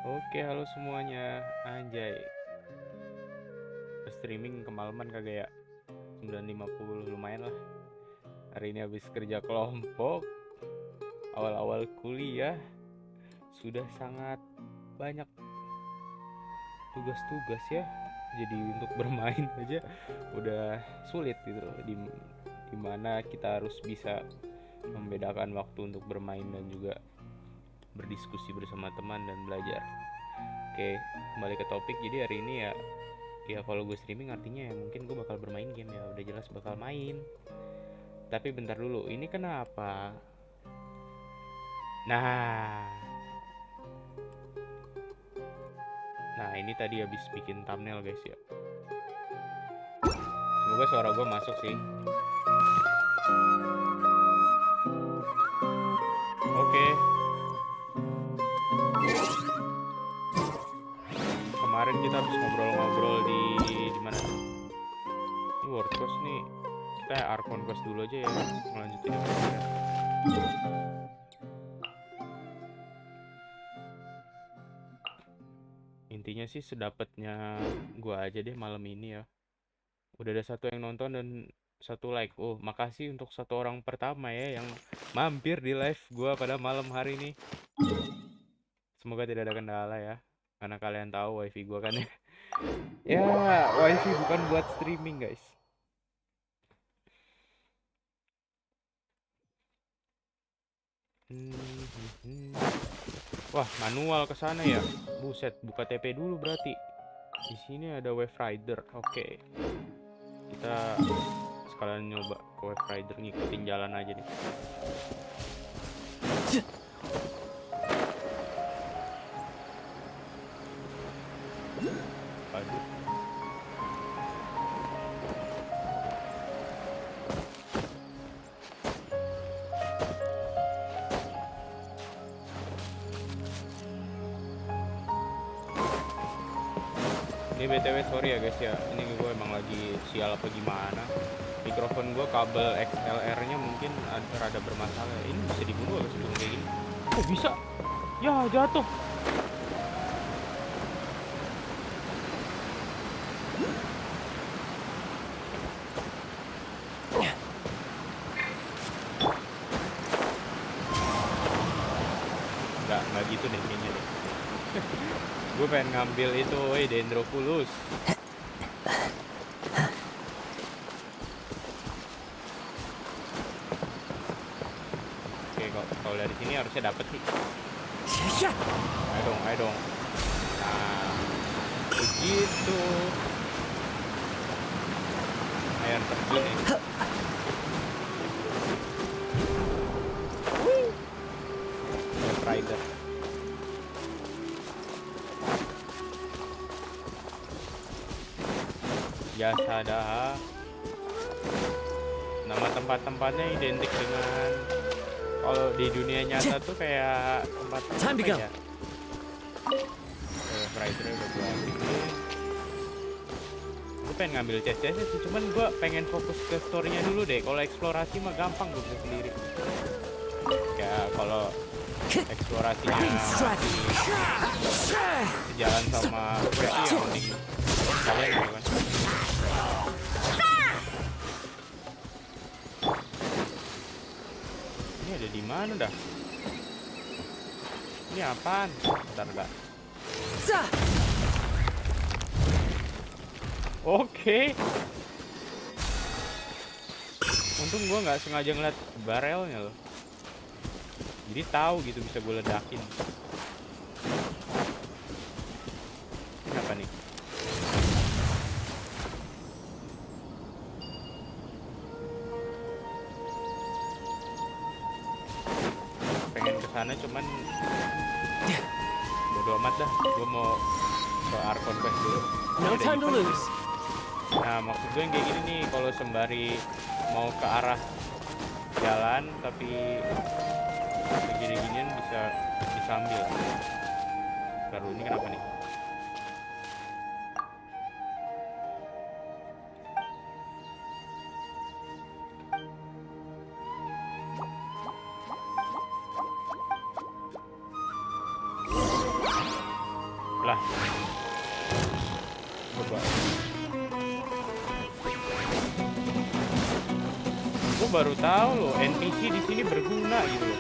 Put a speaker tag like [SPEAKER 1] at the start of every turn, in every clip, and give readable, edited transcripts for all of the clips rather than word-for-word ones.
[SPEAKER 1] Oke, halo semuanya. Anjay, streaming kemalaman kagak ya? 9.50 lumayan lah. Hari ini habis kerja kelompok, awal-awal kuliah sudah sangat banyak tugas-tugas ya. Jadi untuk bermain aja udah sulit gitu loh. Dimana kita harus bisa membedakan waktu untuk bermain dan juga berdiskusi bersama teman dan belajar. Oke, kembali ke topik. Jadi hari ini ya kalau gue streaming artinya ya mungkin gue bakal bermain game, ya udah jelas bakal main. Tapi bentar dulu, ini kenapa? Nah, ini tadi habis bikin thumbnail guys ya. Semoga suara gue masuk sih. Oke. Kemarin kita habis ngobrol-ngobrol di mana? Ini World Quest nih. Kita Arkon Quest dulu aja ya. Melanjutin ya. Intinya sih sedapatnya gua aja deh malam ini ya. Udah ada satu yang nonton dan satu like. Oh, makasih untuk satu orang pertama ya yang mampir di live gua pada malam hari ini. Semoga tidak ada kendala ya. Karena kalian tahu wifi gua kan ya. Ya, wifi bukan buat streaming, guys. Wah, manual ke sana ya. Buset, buka TP dulu berarti. Di sini ada Wave Rider. Oke. Kita sekalian nyoba ke Wave Rider, ngikutin jalan aja nih. Aduh. Ini BTW sorry ya guys ya. Ini gue emang lagi sial apa gimana. Mikrofon gue kabel XLR-nya mungkin rada bermasalah. Ini bisa dibunuh gak sebelum kayak gini? Oh bisa. Ya jatuh. Nggak gitu deh kayaknya deh. Gue pengen ngambil itu, Dendroculus. Oke, kalau dari sini harusnya dapet sih. Ayo dong. Nah, begitu. Air terjun nih. Rider. Jasa dah. Nama tempat-tempatnya identik dengan kalau di dunia nyata tuh kayak tempat apa ya? Ridernya udah gue ambil. Gue pengen ngambil chest-chestnya sih, cuman gue pengen fokus ke story-nya dulu deh. Kalau eksplorasi mah gampang gue bisa sendiri. Ya kalau eksplorasinya sejalan sama gue sih yang penting kalian gitu kan. Ini ada di mana dah? Ini apaan? Bentar enggak. Oke. Untung gue nggak sengaja ngeliat barelnya loh. Jadi tahu gitu bisa gue ledakin. Ini apa nih? Pengen kesana cuman bodo amat dah. Gue mau ke Arkon Quest dulu.
[SPEAKER 2] No time to lose.
[SPEAKER 1] Nah maksud gue yang kayak gini nih, kalau sembari mau ke arah jalan tapi begini-ginian bisa disambil. Baru ini kenapa nih? Coba. Gue baru tahu loh NPC di sini berguna gitu loh.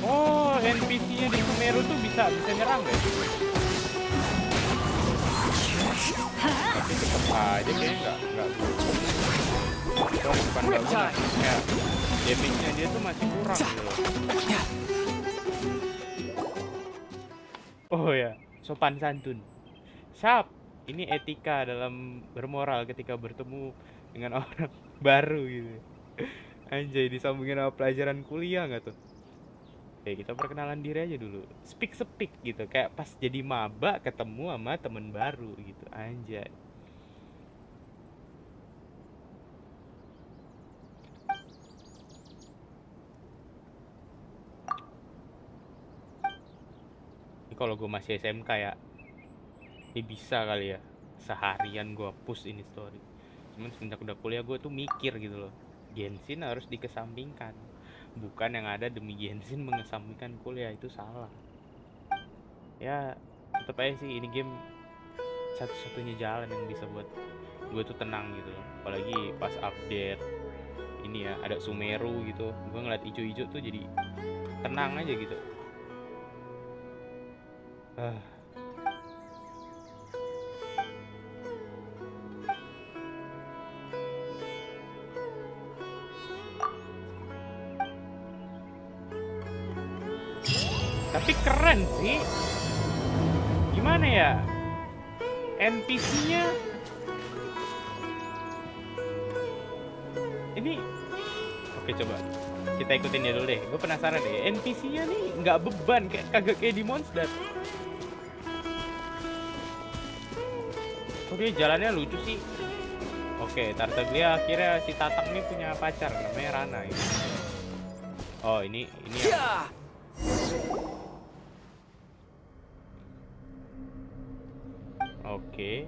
[SPEAKER 1] Oh, NPC-nya di Sumeru tuh bisa nyerang guys. Tapi tetep aja kayaknya nggak sorry, bukan nggak guna, kayak damage-nya dia tuh masih kurang gitu loh. Oh ya, sopan santun. Sap, ini etika dalam bermoral ketika bertemu dengan orang baru gitu. Anjay, disambungin sama pelajaran kuliah nggak tuh? Oke, kita perkenalan diri aja dulu. Speak gitu, kayak pas jadi maba ketemu sama temen baru gitu. Anjay. Ini kalau gue masih SMK ya, ini bisa kali ya seharian gue push ini story. Cuman semenjak udah kuliah gue tuh mikir gitu loh, Genshin harus dikesampingkan, bukan yang ada demi Genshin mengesampingkan kuliah, itu salah. Ya tetap aja sih ini game satu-satunya jalan yang bisa buat gue tuh tenang gitu loh. Apalagi pas update ini ya, ada Sumeru gitu, gue ngeliat ijo-ijo tuh jadi tenang aja gitu. Tapi keren sih, gimana ya, NPC-nya ini. Oke, coba kita ikutin dia dulu deh, gue penasaran deh. NPC-nya nih nggak beban, kagak kayak di Monster. Oke, jalannya lucu sih. Oke, Tartaglia akhirnya si Tatang nih punya pacar namanya Rana gitu. Oh, ini yang... Oke.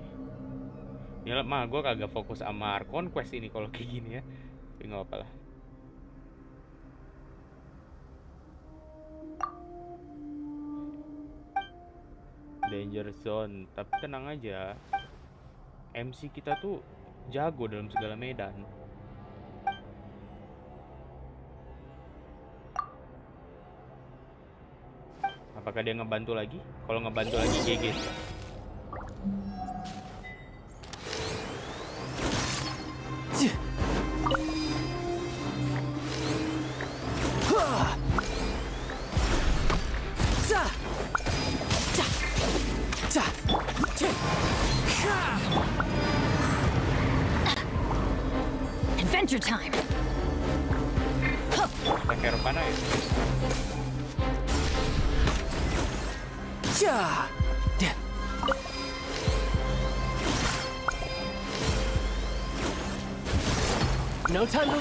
[SPEAKER 1] Ini mah gue kagak fokus sama Conquest ini kalau kayak gini ya. Tapi nggak apa lah. Danger zone, tapi tenang aja. MC kita tuh jago dalam segala medan. Apakah dia ngebantu lagi? Kalau ngebantu lagi GG.
[SPEAKER 2] Adventure time.
[SPEAKER 1] Pakai mana ya?
[SPEAKER 3] No time to...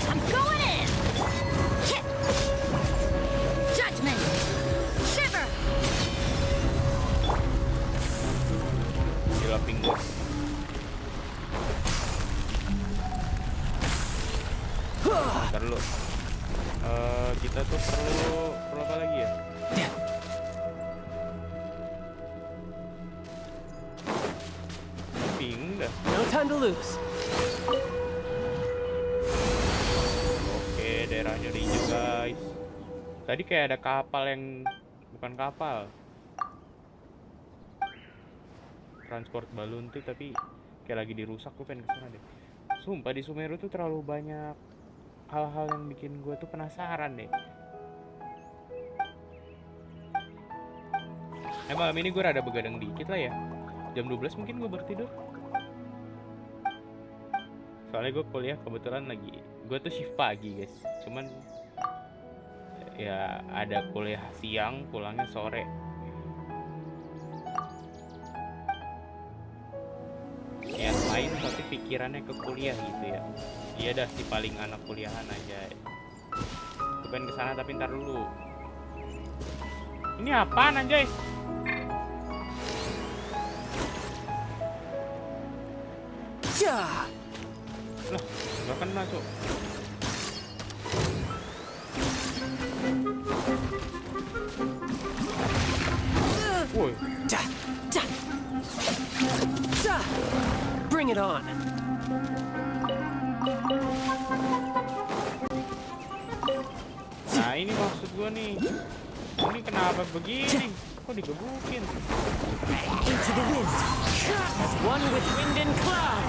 [SPEAKER 2] I'm going in. Judgment. Shiver.
[SPEAKER 1] Gila pinggul. Bentar dulu. Kita tuh perlu apa lagi ya? Bingung dah.
[SPEAKER 3] No time to lose.
[SPEAKER 1] Oke, daerahnya hijau guys. Tadi kayak ada kapal yang bukan kapal. Transport balon tuh, tapi kayak lagi dirusak. Gue pengen kesana deh. Sumpah di Sumeru tuh terlalu banyak hal-hal yang bikin gue tuh penasaran deh. Malam ini gue rada begadang dikit lah ya. Jam 12 mungkin gue baru tidur. Soalnya gue kuliah kebetulan lagi, gue tuh shift pagi guys. Cuman ya ada kuliah siang, pulangnya sore. Ya main tapi pikirannya ke kuliah gitu ya. Iya dah, si paling anak kuliahan aja. Gue pengen kesana tapi ntar dulu. Ini apaan anjay? Lah, gak kena cok. Woi,
[SPEAKER 3] Da, da, da. Bring it on.
[SPEAKER 1] nah ini maksud gua nih. Ini kenapa begini? Kok digebukin?
[SPEAKER 3] Into the wind. As one with wind and cloud.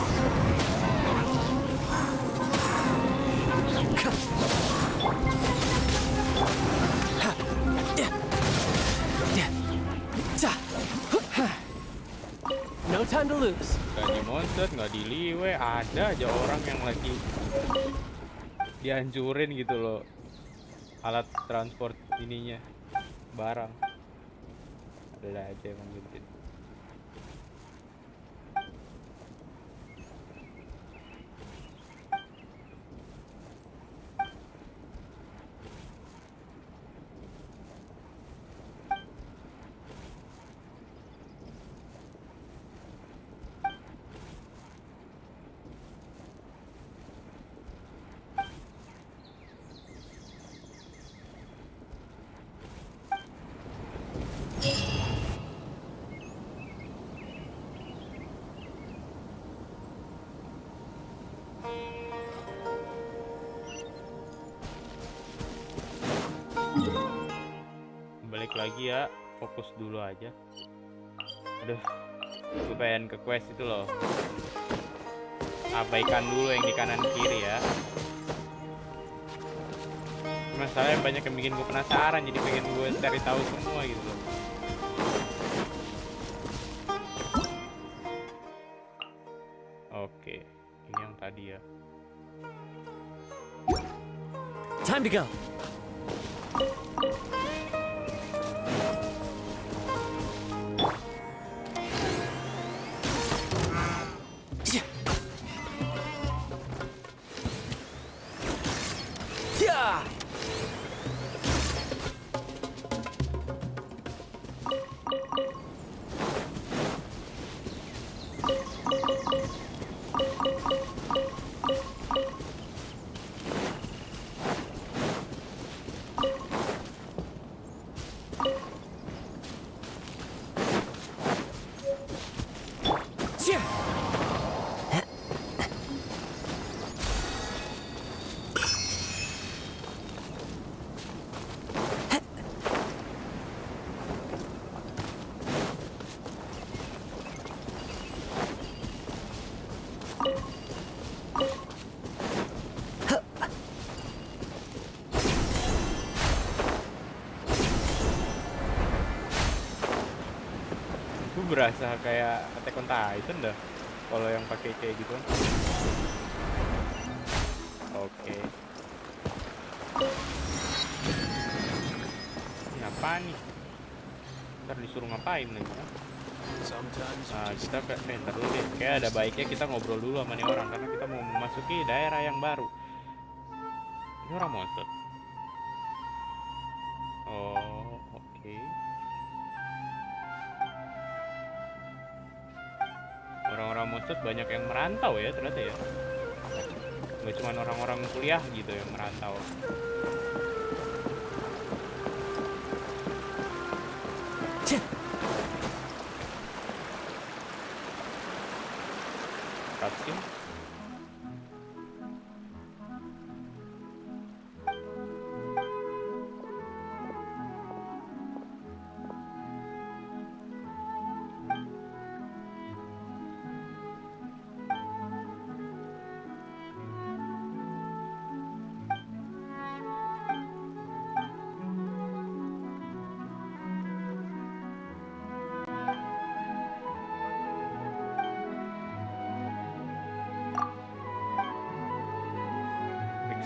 [SPEAKER 3] No time to lose.
[SPEAKER 1] Gak dimonset, gak diliwe, ada aja orang yang lagi dihancurin gitu loh. Alat transport ininya, barang. Ada aja emang gitu. Balik lagi ya, fokus dulu aja. Aduh, gue pengen ke quest itu loh. Abaikan dulu yang di kanan kiri ya. Masalahnya banyak yang bikin gue penasaran, jadi pengen gue cari tahu semua gitu loh. Oke, ini yang tadi ya.
[SPEAKER 3] Time to go. Yeah.
[SPEAKER 1] Berasa kayak Attack on Titan dah kalau yang pakai kayak gitu. Oke. Ini apa nih? Ntar disuruh ngapain lagi kan? Nah kita ntar dulu deh. Kayak ada baiknya kita ngobrol dulu sama nih orang karena kita mau memasuki daerah yang baru. Ini orang monster. Oh oke. Orang-orang monster banyak yang merantau ya ternyata ya. Gak cuma orang-orang kuliah gitu yang merantau. Cutscene.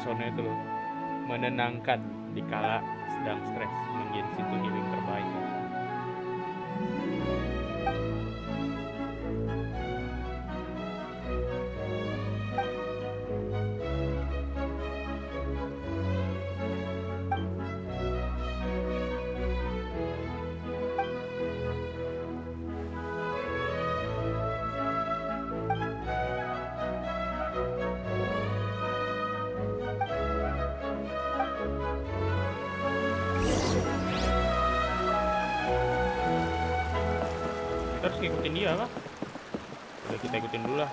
[SPEAKER 1] Soundnya itu loh, menenangkan dikala sedang stres, mungkin situ healing terbaik. Terus ngikutin dia lah. Udah kita ikutin dulu lah.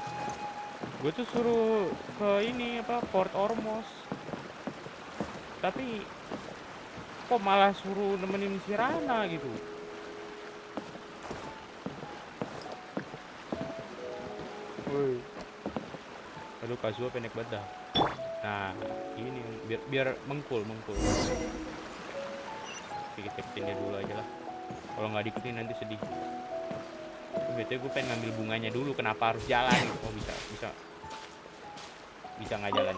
[SPEAKER 1] Gue tuh suruh ke ini apa Port Ormos, tapi kok malah suruh nemenin si Rana gitu. Woi, aduh Kazuo pendek banget dah. Nah ini biar mengkul. Oke, kita ikutin dia dulu aja lah. Kalau nggak diikutin nanti sedih. Betul, gue pengen ngambil bunganya dulu. Kenapa harus jalan? Oh bisa nggak jalan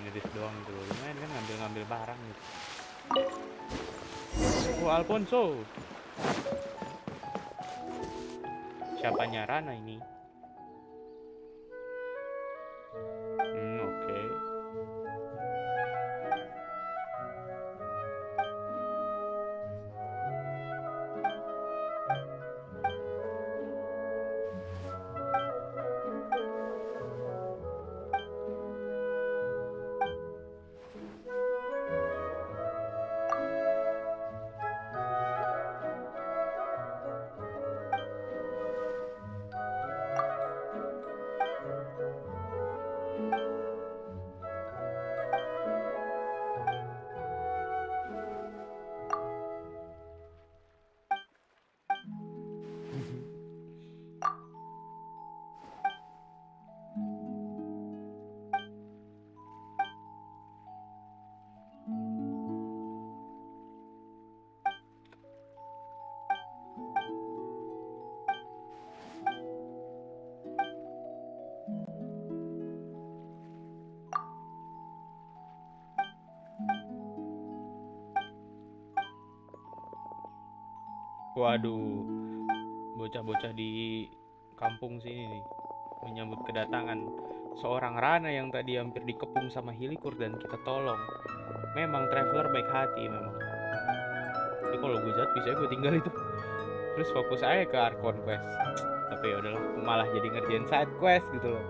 [SPEAKER 1] ngedit doang gitu. Lumayan kan ngambil barang gitu. Oh Alfonso, siapanya Rana ini? Oke. Waduh, bocah-bocah di kampung sini nih menyambut kedatangan seorang Rana yang tadi hampir dikepung sama Hilikur dan kita tolong. Memang traveler baik hati memang. Tapi kalau gue jahat bisa gue tinggal itu. Terus fokus aja ke Arkon quest. Tapi ya udahlah, malah jadi ngerjain side quest gitu loh.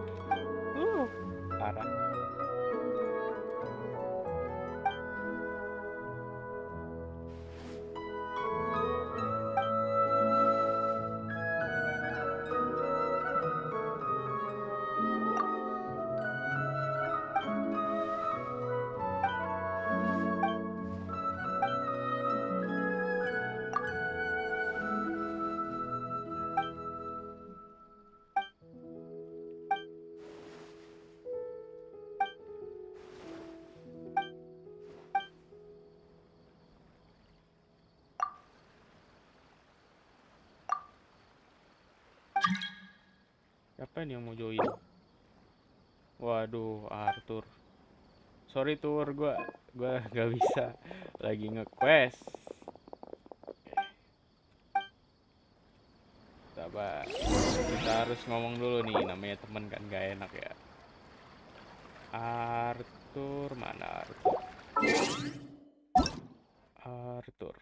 [SPEAKER 1] Parah. Siapa nih yang mau join? Waduh, Arthur. Sorry Tur, gua gak bisa lagi nge-quest. Sabar. Kita harus ngomong dulu nih, namanya temen kan gak enak ya. Arthur, mana Arthur? Arthur.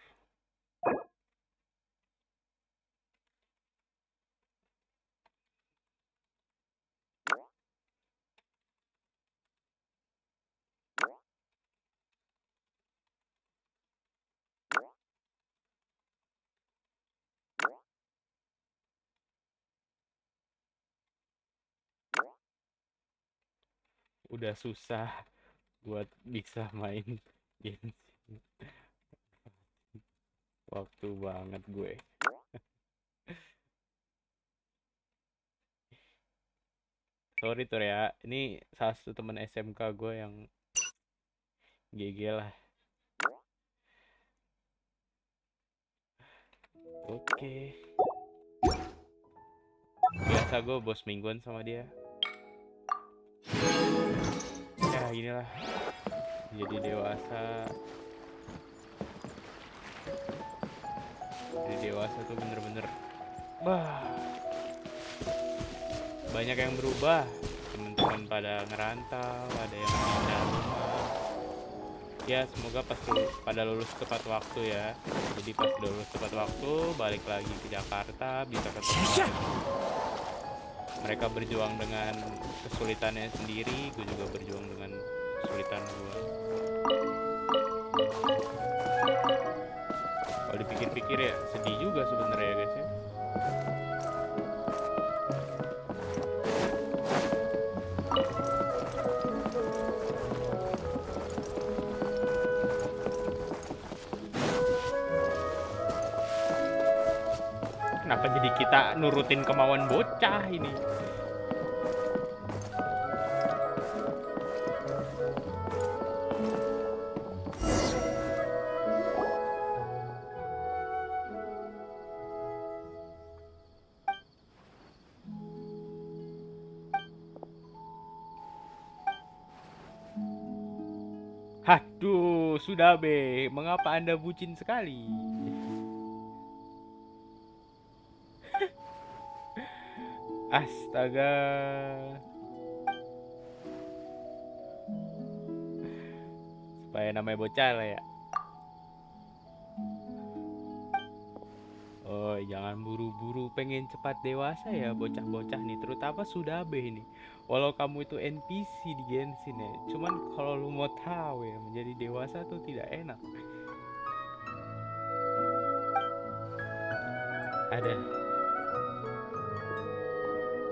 [SPEAKER 1] Udah susah buat bisa main Genshin. Waktu banget gue. Sorry Tur ya, ini salah satu temen SMK gue yang GG lah. Oke. Biasa gue bos mingguan sama dia. Ya inilah, jadi dewasa. Jadi dewasa tuh bener-bener banyak yang berubah. Teman-teman pada ngerantau, ada yang pindah rumah. Ya semoga pada lulus tepat waktu ya. Jadi pas udah lulus tepat waktu, balik lagi ke Jakarta, bisa ketemu lagi. Mereka berjuang dengan kesulitannya sendiri, gue juga berjuang dengan kesulitan gue. Kalau dipikir dipikir-pikir ya sedih juga sebenarnya ya guys ya. Kenapa jadi kita nurutin kemauan bocah ini? Aduh, sudah be. Mengapa Anda bucin sekali? Astaga. Supaya namanya bocah lah ya. Oh, jangan buru-buru pengen cepat dewasa ya bocah-bocah nih, terutama sudah be ini. Walau kamu itu NPC di Genshin ya, cuman kalau lu mau tahu ya, menjadi dewasa tuh tidak enak. Ada.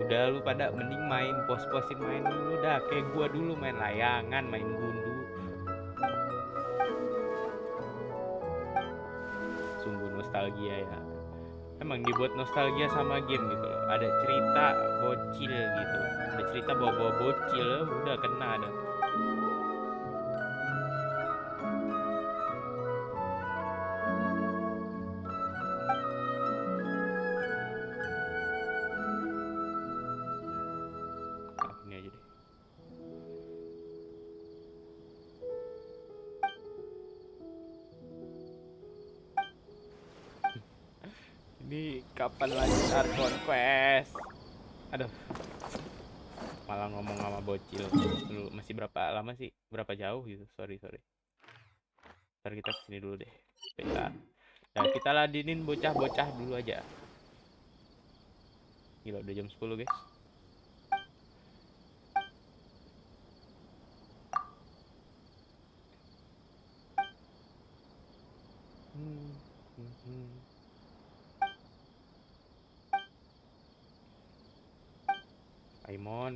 [SPEAKER 1] Udah lu pada mending main pos-posin main dulu dah, kayak gua dulu main layangan, main gundu. Sungguh nostalgia ya. Emang dibuat nostalgia sama game gitu loh. Ada cerita bocil gitu. Ada cerita bawa-bawa bocil, udah kena ada. Nah, ini aja deh. Ini kapan lanjut Art Conquest? Aduh, malah ngomong sama bocil. Dulu masih berapa lama sih? Berapa jauh gitu? Sorry. Ntar kita kesini dulu deh. Bentar. Nah, kita ladinin bocah-bocah dulu aja. Gila, udah jam 10 guys.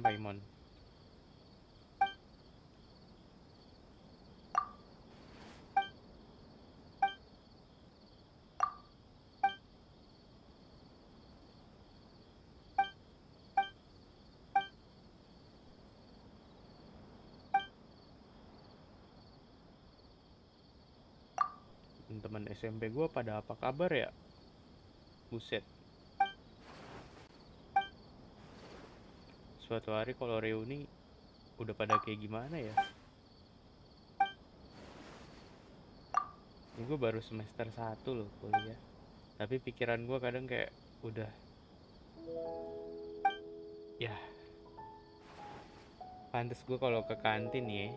[SPEAKER 1] Paimon. Teman SMP gue pada apa kabar ya? Buset. Suatu hari kalau reuni udah pada kayak gimana ya? Ini gue baru semester 1 loh kuliah. Tapi pikiran gue kadang kayak udah, ya pantes gue kalau ke kantin ya.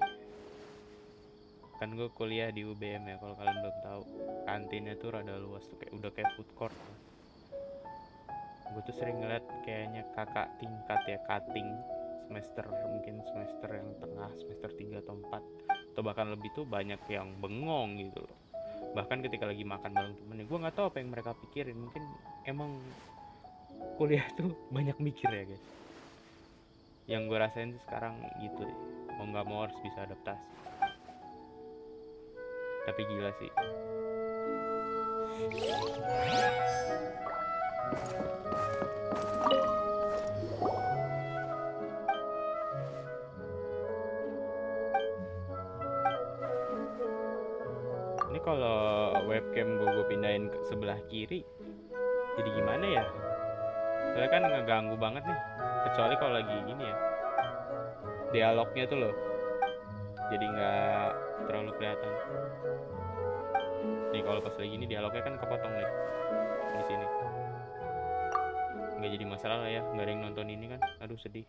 [SPEAKER 1] Kan gue kuliah di UBM ya, kalau kalian belum tahu. Kantinnya tuh rada luas tuh, kayak udah kayak food court. Gue tuh sering ngeliat kayaknya kakak tingkat ya, cutting semester, mungkin semester yang tengah, semester 3 atau 4 atau bahkan lebih tuh banyak yang bengong gitu loh. Bahkan ketika lagi makan bareng temennya, gue nggak tahu apa yang mereka pikirin. Mungkin emang kuliah tuh banyak mikir ya guys. Yang gue rasain tuh sekarang gitu deh, mau nggak mau harus bisa adaptasi. Tapi gila sih. Ini kalau webcam gue pindahin ke sebelah kiri, jadi gimana ya? Soalnya kan ngeganggu banget nih. Kecuali kalau lagi gini ya, dialognya tuh loh, jadi nggak terlalu kelihatan. Nih kalau pas lagi ini dialognya kan kepotong nih di sini. Nggak jadi masalah lah ya, nggak ada yang nonton ini kan. Aduh sedih.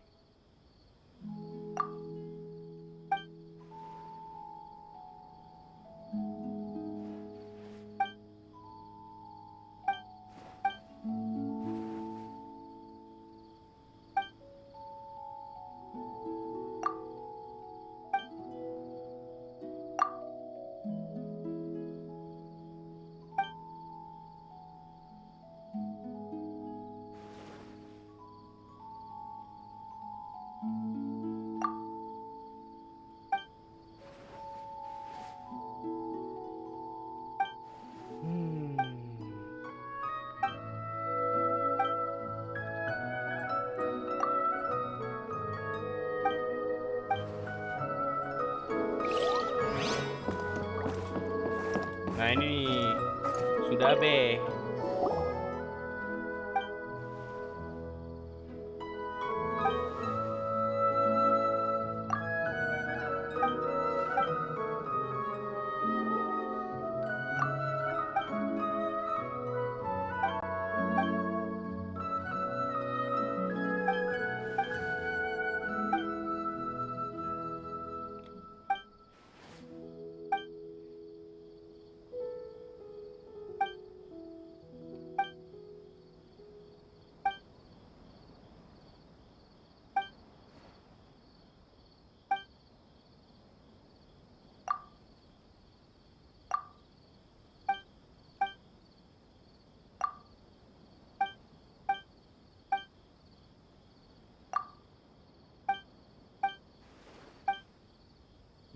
[SPEAKER 1] Nah ini sudah be.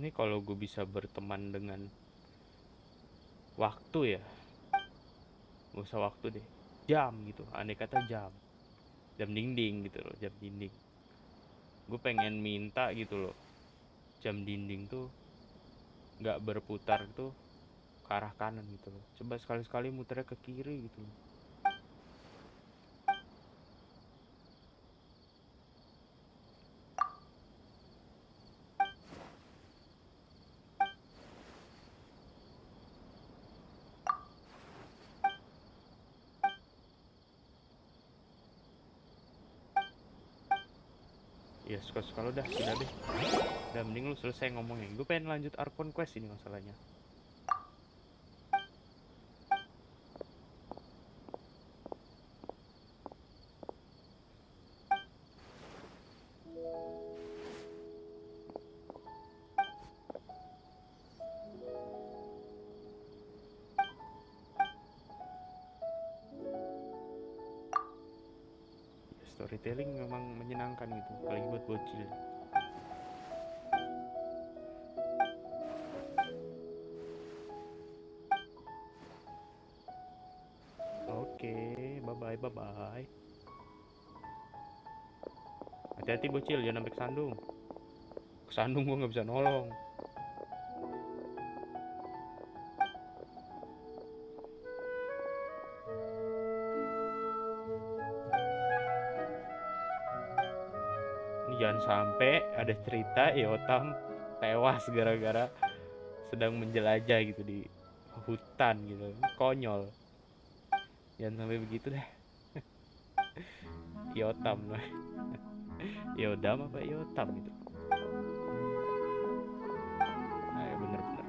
[SPEAKER 1] Ini kalau gue bisa berteman dengan waktu ya, gak usah waktu deh, jam gitu, andai kata jam dinding gitu loh, jam dinding. Gue pengen minta gitu loh, jam dinding tuh nggak berputar tuh ke arah kanan gitu loh, coba sekali-sekali muternya ke kiri gitu loh. Ya suka-suka lo dah, sudah deh. Udah mending lu selesai ngomongnya. Gue pengen lanjut Ark Conquest ini masalahnya. Ya, storytelling memang menyenangkan gitu, apalagi buat bocil. Oke, bye bye. Hati-hati bocil, jangan sampai kesandung. Kesandung gue nggak bisa nolong. Ini jangan sampai ada cerita Yotam tewas gara-gara sedang menjelajah gitu di hutan gitu. Konyol. Jangan sampai begitu deh. Yotam lah. Yodam apa Yotam gitu. Nah, ya bener-bener.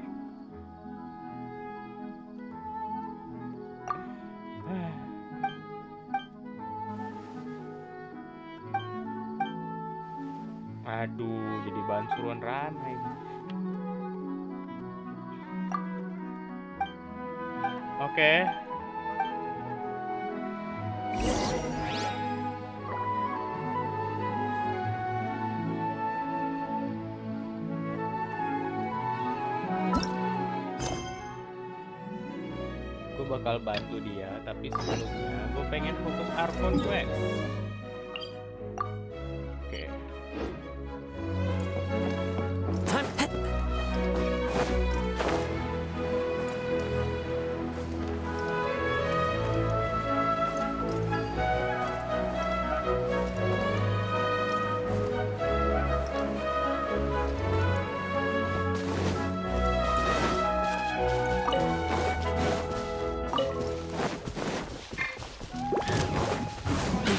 [SPEAKER 1] Aduh, jadi bahan suruhan Rana ini. Oke. Gue bakal bantu dia, tapi sebelumnya gue pengen fokus Ark Conquest. Oke.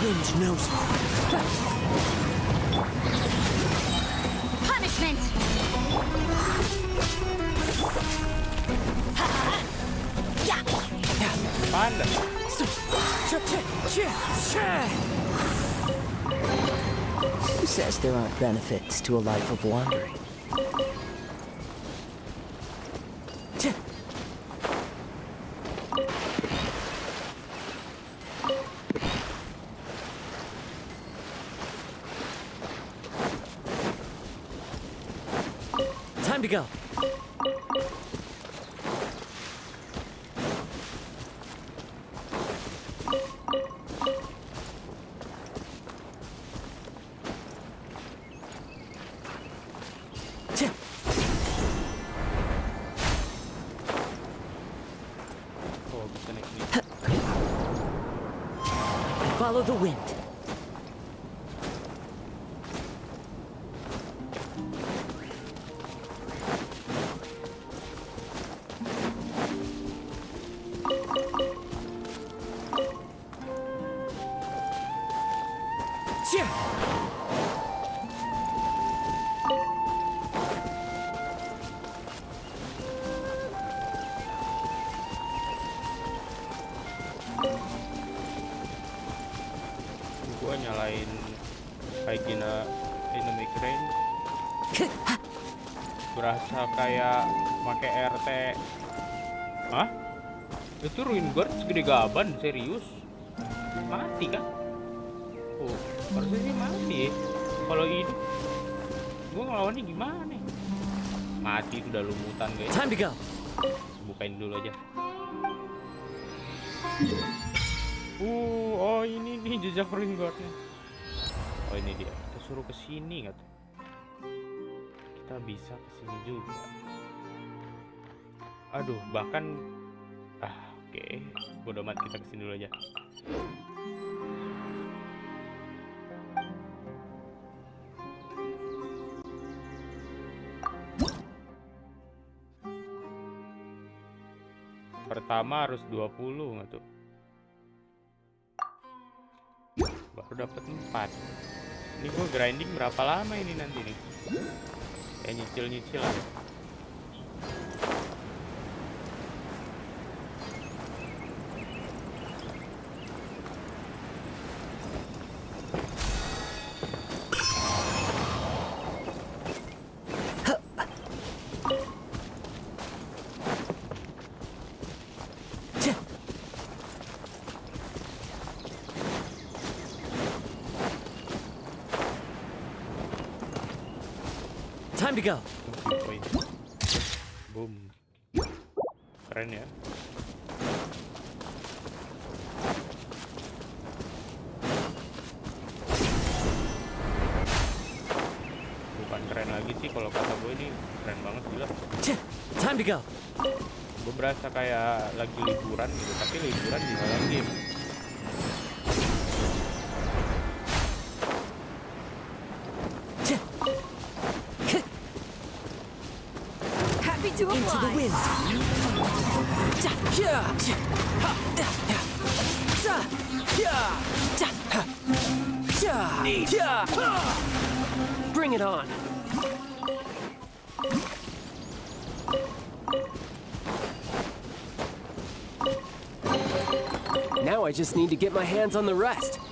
[SPEAKER 3] Wind knows me.
[SPEAKER 2] Punishment!
[SPEAKER 1] Panda.
[SPEAKER 3] Who says there aren't benefits to a life of wandering? Time to go. follow the wind.
[SPEAKER 1] Gua nyalain kayak dynamic range, berasa kayak pakai RT. Hah? Itu ruin guard segede gaban, serius? Mati kan? Oh, harusnya sih mati ya. Kalau hidup, gua ngelawannya gimana? Mati itu udah lumutan guys.
[SPEAKER 3] Time to go.
[SPEAKER 1] Bukain dulu aja. Oh ini nih jejak ruin guardnya. Oh ini dia. Kita suruh ke sini nggak tuh? Kita bisa ke sini juga. Aduh, bahkan oke. Bodo amat, kita ke sini dulu aja. Pertama harus 20 nggak tuh? Baru dapat 4. Ini gue grinding berapa lama ini nanti nih? Kayak nyicil-nyicil aja.
[SPEAKER 3] Time to go.
[SPEAKER 1] Boom. Keren ya. Bukan keren lagi sih, kalau kata gue ini keren banget gila.
[SPEAKER 3] Time to go.
[SPEAKER 1] Gue berasa kayak lagi liburan gitu, tapi liburan di dalam game.
[SPEAKER 2] To
[SPEAKER 3] Into the wind. Bring it on. Now I just need to get my hands on the rest.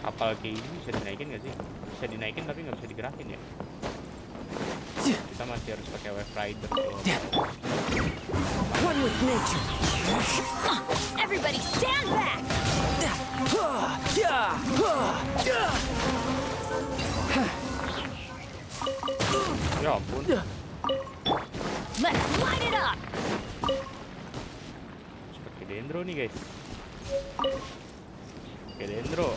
[SPEAKER 1] Kapal kayak ini bisa dinaikin nggak sih? Bisa dinaikin tapi nggak bisa digerakin ya. Kita masih harus pakai wave rider.
[SPEAKER 3] One with nature.
[SPEAKER 2] Everybody stand back!
[SPEAKER 1] Ya ampun.
[SPEAKER 2] Let's light it up!
[SPEAKER 1] Pakai dendro nih guys. Pakai dendro.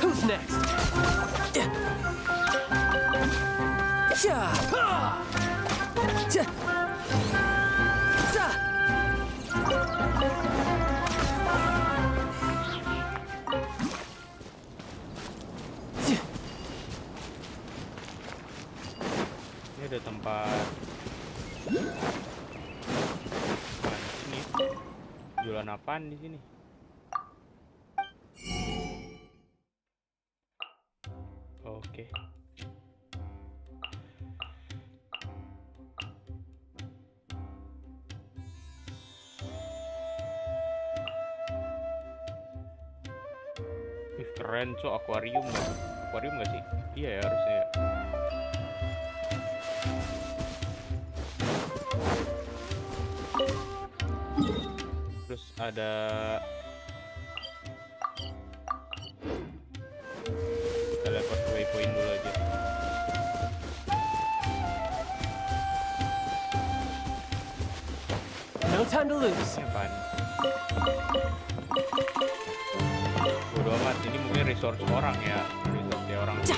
[SPEAKER 3] Who's next?
[SPEAKER 1] Ini ada tempat mancing nih. Jualan apaan di sini? Oke. Keren cok, akuarium nggak? Akuarium nggak sih? Iya ya harusnya ya. Terus ada kita lempar ke waypoint dulu aja.
[SPEAKER 3] No time to lose.
[SPEAKER 1] Ini apaan? Bodo amat, ini mungkin resource orang ya. Resource ya orang ini.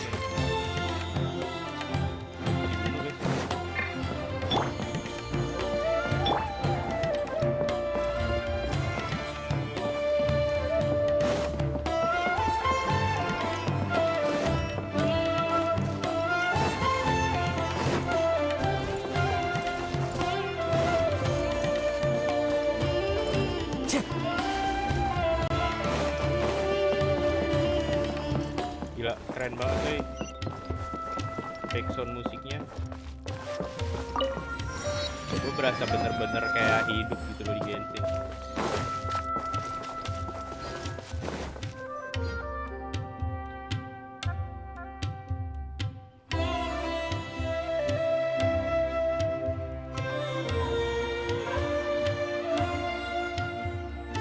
[SPEAKER 1] Dibunuh guys. Gila, keren banget cuy. Backsound musiknya. Gue berasa bener-bener kayak hidup gitu loh di Genshin.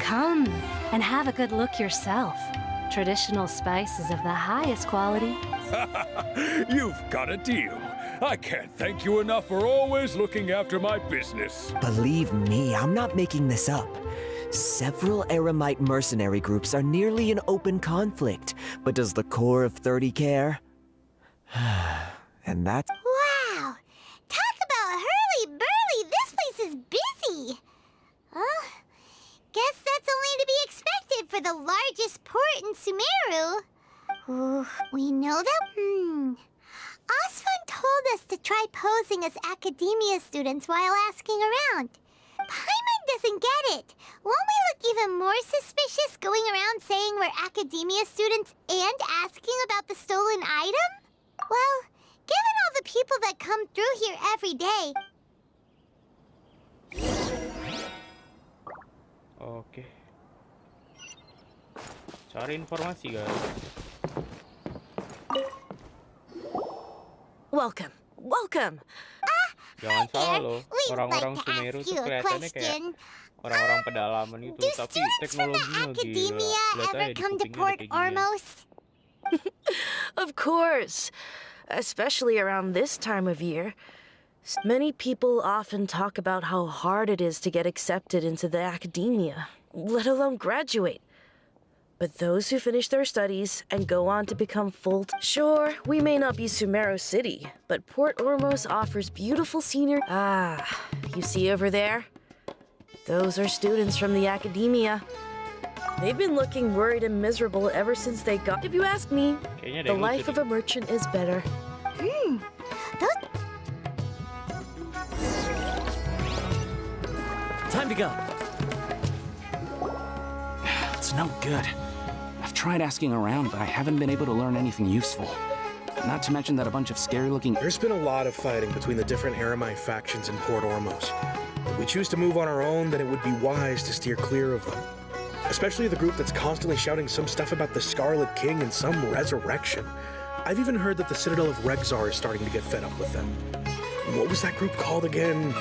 [SPEAKER 2] Come and have a good look yourself. Traditional spice is of the highest quality.
[SPEAKER 4] You've got a deal. I can't thank you enough for always looking after my business.
[SPEAKER 5] Believe me, I'm not making this up. Several Eremite mercenary groups are nearly in open conflict, but does the core of 30 care? And that's...
[SPEAKER 6] Wow! Talk about hurly-burly! This place is busy! Guess that's only to be expected for the largest port in Sumeru. Ooh, we know that... Osfun told us to try posing as academia students while asking around. Paimon doesn't get it. Won't we look even more suspicious going around saying we're academia students and asking about the stolen item? Well, given all the people that come through here every day...
[SPEAKER 1] Oke. Cari informasi guys.
[SPEAKER 3] Welcome, welcome.
[SPEAKER 1] Jangan salah loh,
[SPEAKER 6] we'd
[SPEAKER 1] orang-orang
[SPEAKER 6] like to
[SPEAKER 1] Sumeru
[SPEAKER 6] ask
[SPEAKER 1] tuh
[SPEAKER 6] you a
[SPEAKER 1] kelihatannya kayak
[SPEAKER 6] question.
[SPEAKER 1] orang-orang pedalaman itu,
[SPEAKER 6] Do
[SPEAKER 1] tapi
[SPEAKER 6] students from the
[SPEAKER 1] teknologinya gila.
[SPEAKER 6] academia
[SPEAKER 1] Lihat
[SPEAKER 6] ever
[SPEAKER 1] aja di
[SPEAKER 6] come to
[SPEAKER 1] kupingnya
[SPEAKER 6] Port
[SPEAKER 1] udah kayak gini.
[SPEAKER 6] Ormos?
[SPEAKER 3] Of course, especially around this time of year. Many people often talk about how hard it is to get accepted into the academia, let alone graduate. But those who finish their studies and go on to become Sure, we may not be Sumeru City, but Port Ormos offers beautiful scenery. You see over there? Those are students from the academia. They've been looking worried and miserable ever since they got... If you ask me,
[SPEAKER 1] Kayaknya ada
[SPEAKER 3] the
[SPEAKER 1] yang lucu
[SPEAKER 3] life of
[SPEAKER 1] nih.
[SPEAKER 3] a merchant is better.
[SPEAKER 6] Those...
[SPEAKER 7] Time to go. It's no good. I've tried asking around, but I haven't been able to learn anything useful. Not to mention that a bunch of scary-looking...
[SPEAKER 8] There's been a lot of fighting between the different Eremite factions in Port Ormos. If we choose to move on our own, then it would be wise to steer clear of them. Especially the group that's constantly shouting some stuff about the Scarlet King and some resurrection. I've even heard that the Citadel of Rexar is starting to get fed up with them. What was that group called again?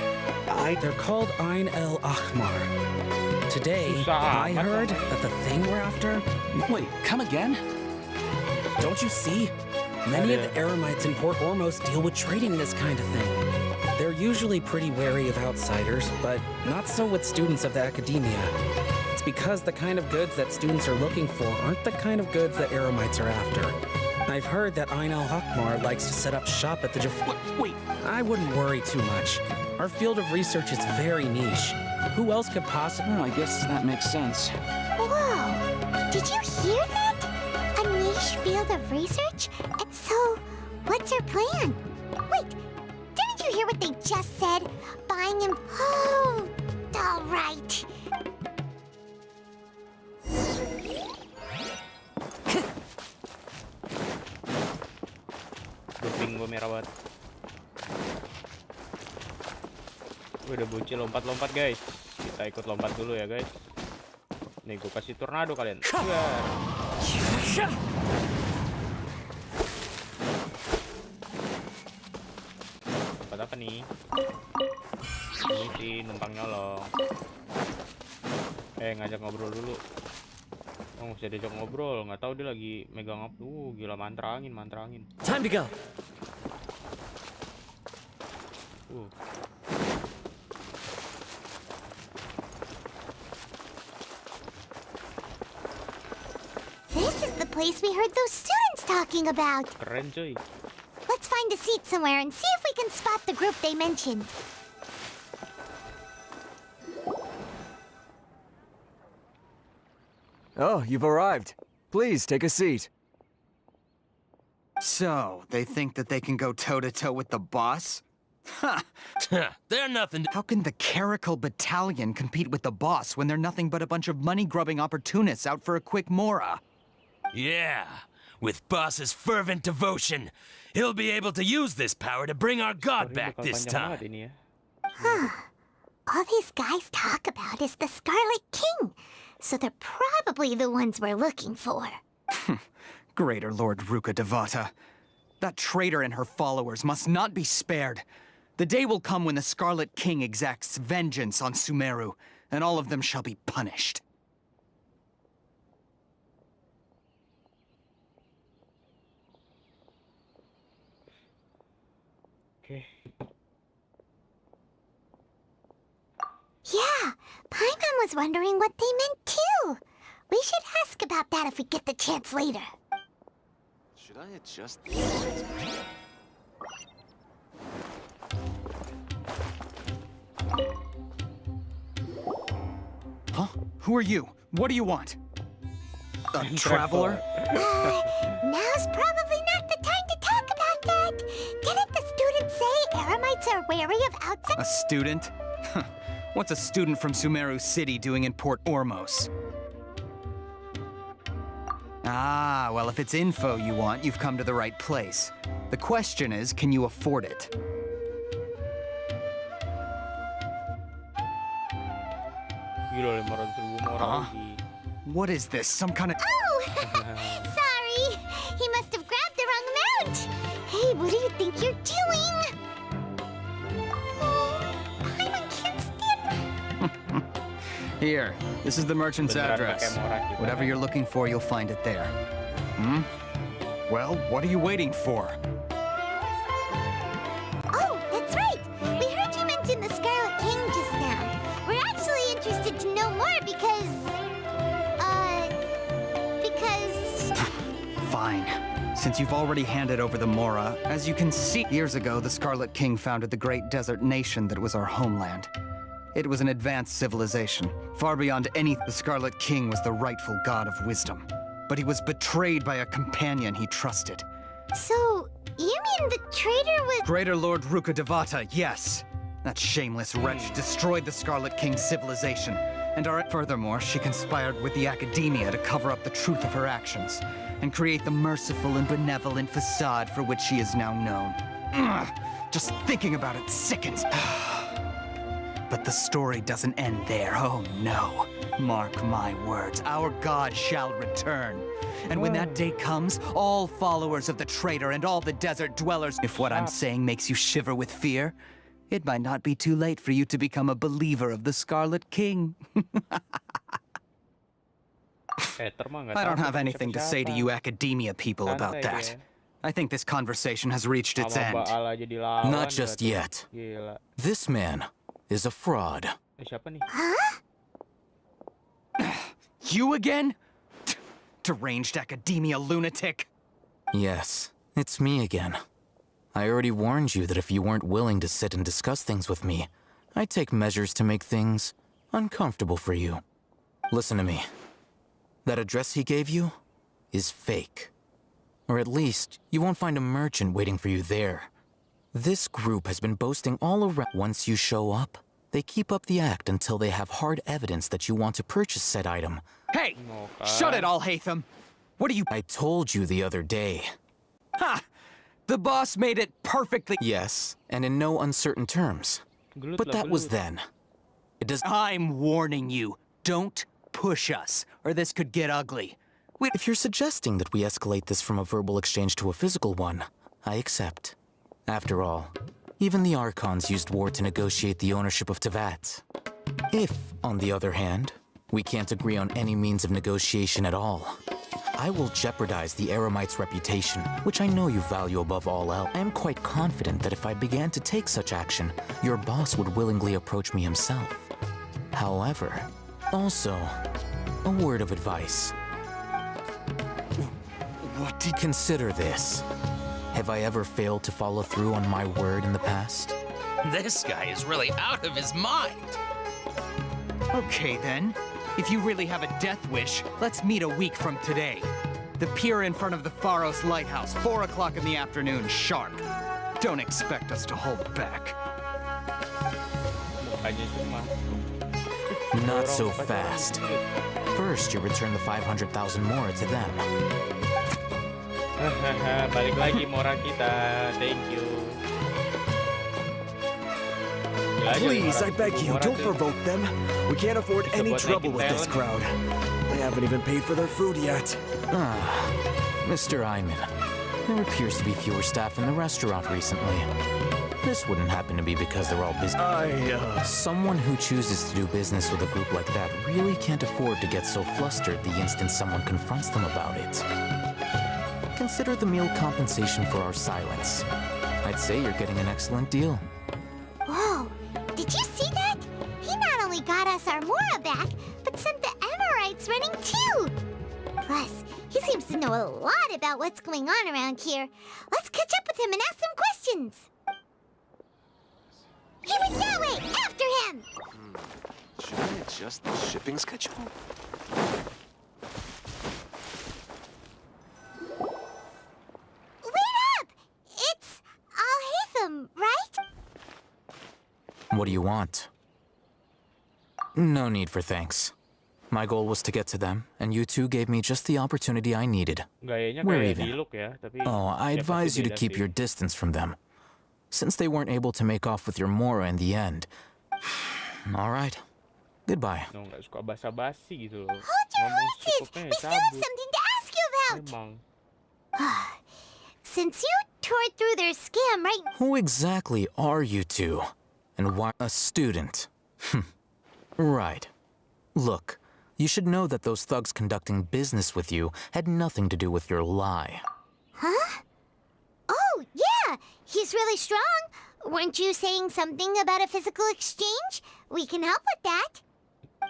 [SPEAKER 9] They're called Ain El Ahmar. Today,
[SPEAKER 1] Susah
[SPEAKER 9] I
[SPEAKER 1] amat
[SPEAKER 9] heard
[SPEAKER 1] namanya.
[SPEAKER 9] that the thing we're after...
[SPEAKER 7] Wait, come again?
[SPEAKER 9] Don't you see? Many of the Eremites in Port Ormos deal with trading this kind of thing. They're usually pretty wary of outsiders, but not so with students of the academia. It's because the kind of goods that students are looking for aren't the kind of goods that Eremites are after. I've heard that Ain El Ahmar likes to set up shop at the
[SPEAKER 7] Wait,
[SPEAKER 9] I wouldn't worry too much. Our field of research is very niche. Who else could possibly...
[SPEAKER 7] I guess that makes sense.
[SPEAKER 6] Whoa! Did you hear that? A niche field of research? So, what's our plan? Wait, didn't you hear what they just said? Buying him... Oh, all right.
[SPEAKER 1] Kuping gue merah banget. Udah bocil lompat-lompat guys. Kita ikut lompat dulu ya guys. Nih gue kasih tornado kalian. Dapat apa nih? Ini sih numpang nyolong. Ngajak ngobrol dulu. Oh, nggak usah diajak ngobrol, nggak tahu dia lagi megang apa. Gila, mantra angin.
[SPEAKER 5] Time to go.
[SPEAKER 6] This is the place we heard those students talking about.
[SPEAKER 1] Keren cuy.
[SPEAKER 6] Let's find a seat somewhere and see if we can spot the group they mentioned.
[SPEAKER 5] Oh, you've arrived. Please take a seat.
[SPEAKER 10] So, they think that they can go toe-to-toe with the boss? Ha!
[SPEAKER 11] They're nothing.
[SPEAKER 10] How can the Caracal Battalion compete with the boss when they're nothing but a bunch of money-grubbing opportunists out for a quick mora?
[SPEAKER 11] Yeah, with boss's fervent devotion, he'll be able to use this power to bring our god back this time.
[SPEAKER 6] All these guys talk about is the Scarlet King, so they're probably the ones we're looking for.
[SPEAKER 10] Greater Lord Ruka Devata. That traitor and her followers must not be spared. The day will come when the Scarlet King exacts vengeance on Sumeru, and all of them shall be punished.
[SPEAKER 1] Okay.
[SPEAKER 6] Yeah, Paimon was wondering what they meant too. We should ask about that if we get the chance later.
[SPEAKER 7] Should I adjust?
[SPEAKER 10] Huh? Who are you? What do you want? A traveler?
[SPEAKER 6] Now's probably not the time to talk about that. Didn't the students say Eremites are wary of outside?
[SPEAKER 10] A student? What's a student from Sumeru City doing in Port Ormos? Ah, well, if it's info you want, you've come to the right place. The question is, can you afford it?
[SPEAKER 1] Gila, 500.000 moral lagi.
[SPEAKER 10] What is this? Some kind of...
[SPEAKER 6] Oh! Sorry! He must have grabbed the wrong amount! Hey, what do you think you're doing? Oh, Paimon can't stand...
[SPEAKER 10] Here, this is the merchant's
[SPEAKER 1] Beneran
[SPEAKER 10] address.
[SPEAKER 1] pakai moral gitu.
[SPEAKER 10] Whatever you're looking for, you'll find it there. Hmm? Well, what are you waiting for?
[SPEAKER 6] Oh, that's right! We heard you mention the Scarlet King just now. We're actually interested to know more because...
[SPEAKER 10] Fine. Since you've already handed over the Mora, as you can see, years ago, the Scarlet King founded the great desert nation that was our homeland. It was an advanced civilization, far beyond any. The Scarlet King was the rightful god of wisdom, but he was betrayed by a companion he trusted.
[SPEAKER 6] So, you mean the traitor was...
[SPEAKER 10] Greater Lord Ruka Devata, yes. That shameless wretch destroyed the Scarlet King's civilization, and furthermore, she conspired with the academia to cover up the truth of her actions, and create the merciful and benevolent facade for which she is now known. Ugh, just thinking about it sickens. But the story doesn't end there, oh no. Mark my words, our god shall return. And when that day comes, all followers of the traitor and all the desert dwellers... If what I'm saying makes you shiver with fear, it might not be too late for you to become a believer of the Scarlet King. I don't have anything to say to you academia people about that. I think this conversation has reached its end.
[SPEAKER 11] Not just yet. This man is a fraud.
[SPEAKER 1] Siapa nih?
[SPEAKER 6] Huh?
[SPEAKER 10] You again? Deranged academia lunatic.
[SPEAKER 11] Yes, it's me again. I already warned you that if you weren't willing to sit and discuss things with me, I'd take measures to make things uncomfortable for you. Listen to me. That address he gave you is fake. Or at least, you won't find a merchant waiting for you there. This group has been boasting all around. Once you show up, they keep up the act until they have hard evidence that you want to purchase said item.
[SPEAKER 10] Hey! Shut it, Alhaitham! What are you—
[SPEAKER 11] I told you the other day.
[SPEAKER 10] Ha! The boss made it perfectly—
[SPEAKER 11] Yes, and in no uncertain terms. But that was then. It does—
[SPEAKER 10] I'm warning you, don't push us, or this could get ugly.
[SPEAKER 11] If you're suggesting that we escalate this from a verbal exchange to a physical one, I accept. After all, even the Archons used war to negotiate the ownership of Tevat. If, on the other hand, we can't agree on any means of negotiation at all, I will jeopardize the Eremites' reputation, which I know you value above all else. I am quite confident that if I began to take such action, your boss would willingly approach me himself. However, also, a word of advice.
[SPEAKER 10] What did...
[SPEAKER 11] Consider this. Have I ever failed to follow through on my word in the past?
[SPEAKER 12] This guy is really out of his mind.
[SPEAKER 10] Okay then. If you really have a death wish, let's meet a week from today. The pier in front of the Pharos Lighthouse, 4 o'clock in the afternoon, sharp. Don't expect us to hold back.
[SPEAKER 11] Not so fast. First, you return the 500,000 mora to them.
[SPEAKER 1] Balik lagi Mora kita. Thank you.
[SPEAKER 5] Please, I beg you, don't provoke them. We can't afford any trouble with this crowd. They haven't even paid for their food yet.
[SPEAKER 11] Mr. Iman, there appears to be fewer staff in the restaurant recently. This wouldn't happen to be because they're all busy. Someone who chooses to do business with a group like that really can't afford to get so flustered the instant someone confronts them about it. Consider the meal compensation for our silence. I'd say you're getting an excellent deal.
[SPEAKER 6] Whoa, did you see that? He not only got us our Mora back, but sent the Amorites running too. Plus, he seems to know a lot about what's going on around here. Let's catch up with him and ask some questions. He went that way! After him!
[SPEAKER 13] Should I adjust the shipping schedule?
[SPEAKER 6] Wait up! It's Al-Haytham, right?
[SPEAKER 11] What do you want? No need for thanks. My goal was to get to them, and you two gave me just the opportunity I needed. We're even. Oh, I advise you to keep your distance from them, since they weren't able to make off with your Mora in the end. All right. Goodbye.
[SPEAKER 6] Hold your horses! We still have something to ask you about! Since you tore through their scam, right?
[SPEAKER 11] Who exactly are you two? And why a student? Right. Look, you should know that those thugs conducting business with you had nothing to do with your lie.
[SPEAKER 6] Huh? Oh, yeah! He's really strong. Weren't you saying something about a physical exchange? We can help with that.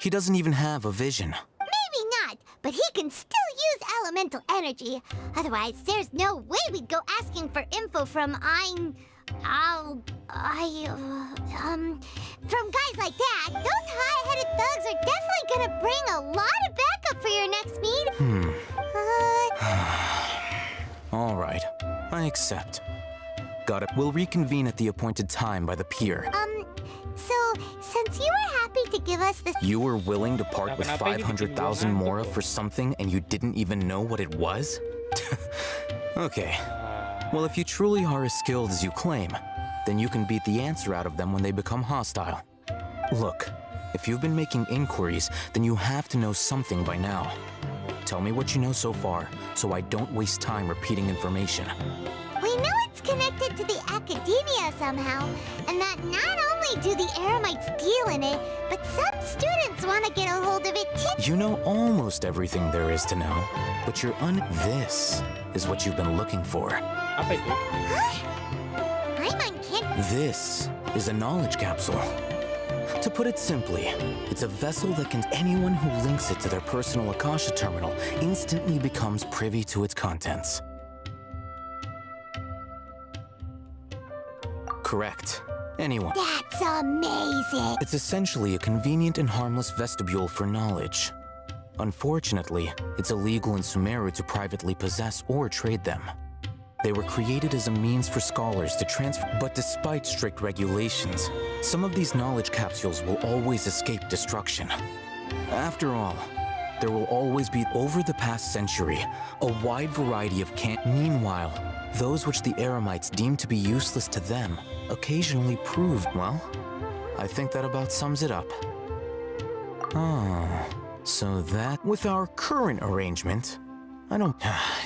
[SPEAKER 11] He doesn't even have a vision.
[SPEAKER 6] Maybe not, but he can still use elemental energy. Otherwise, there's no way we'd go asking for info from from guys like that. Those high-headed thugs are definitely gonna bring a lot of backup for your next meet.
[SPEAKER 11] All right, I accept. Got it. We'll reconvene at the appointed time by the pier.
[SPEAKER 6] So, since you were happy to give us this...
[SPEAKER 11] You were willing to part with 500,000 mora for something and you didn't even know what it was? Okay. Well, if you truly are as skilled as you claim, then you can beat the answer out of them when they become hostile. Look, if you've been making inquiries, then you have to know something by now. Tell me what you know so far, so I don't waste time repeating information.
[SPEAKER 6] We know it's connected to the academia somehow, and that not only do the Eremites deal in it, but some students want to get a hold of it too.
[SPEAKER 11] You know almost everything there is to know, but This is what you've been looking for.
[SPEAKER 6] Huh? I'm uncanny.
[SPEAKER 11] This is a knowledge capsule. To put it simply, it's a vessel that can anyone who links it to their personal Akasha terminal instantly becomes privy to its contents. Correct. Anyone.
[SPEAKER 6] That's amazing.
[SPEAKER 11] It's essentially a convenient and harmless vestibule for knowledge. Unfortunately, it's illegal in Sumeru to privately possess or trade them. They were created as a means for scholars to transfer, but despite strict regulations, some of these knowledge capsules will always escape destruction. After all, there will always be, over the past century, a wide variety of Meanwhile, those which the Eremites deemed to be useless to them occasionally proved, well, I think that about sums it up. So that, with our current arrangement, I don't...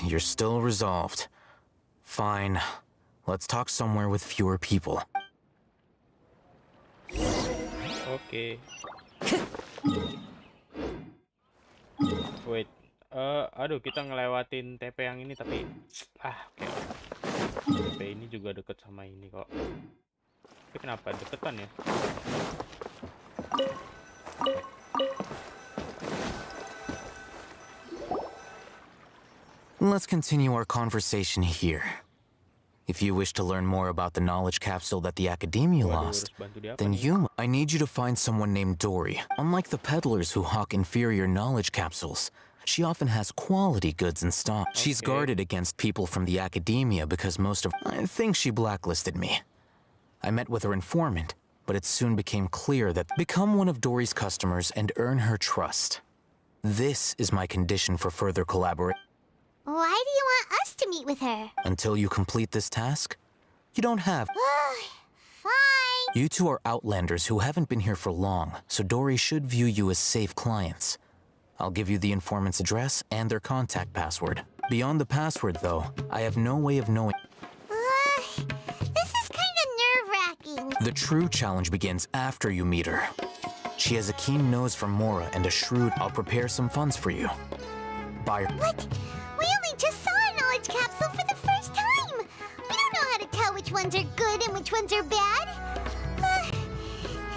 [SPEAKER 11] You're still resolved. Fine. Let's talk somewhere with fewer people.
[SPEAKER 1] Oke. Wait. Aduh, kita ngelewatin TP yang ini tapi oke. TP ini juga deket sama ini kok. Tapi kenapa deketan ya?
[SPEAKER 11] Let's continue our conversation here. If you wish to learn more about the knowledge capsule that the Academia lost, then I need you to find someone named Dory. Unlike the peddlers who hawk inferior knowledge capsules, she often has quality goods in stock. She's guarded against people from the Academia because I think she blacklisted me. I met with her informant, but it soon became clear that become one of Dory's customers and earn her trust. This is my condition for further collaboration.
[SPEAKER 6] Why do you want us to meet with her?
[SPEAKER 11] Until you complete this task, you don't have...
[SPEAKER 6] Fine.
[SPEAKER 11] You two are outlanders who haven't been here for long, so Dory should view you as safe clients. I'll give you the informant's address and their contact password. Beyond the password, though, I have no way of knowing...
[SPEAKER 6] This is kind of nerve-wracking.
[SPEAKER 11] The true challenge begins after you meet her. She has a keen nose for Mora and a shrewd... I'll prepare some funds for you. Buy her...
[SPEAKER 6] What? We only just saw a knowledge capsule for the first time! We don't know how to tell which ones are good and which ones are bad.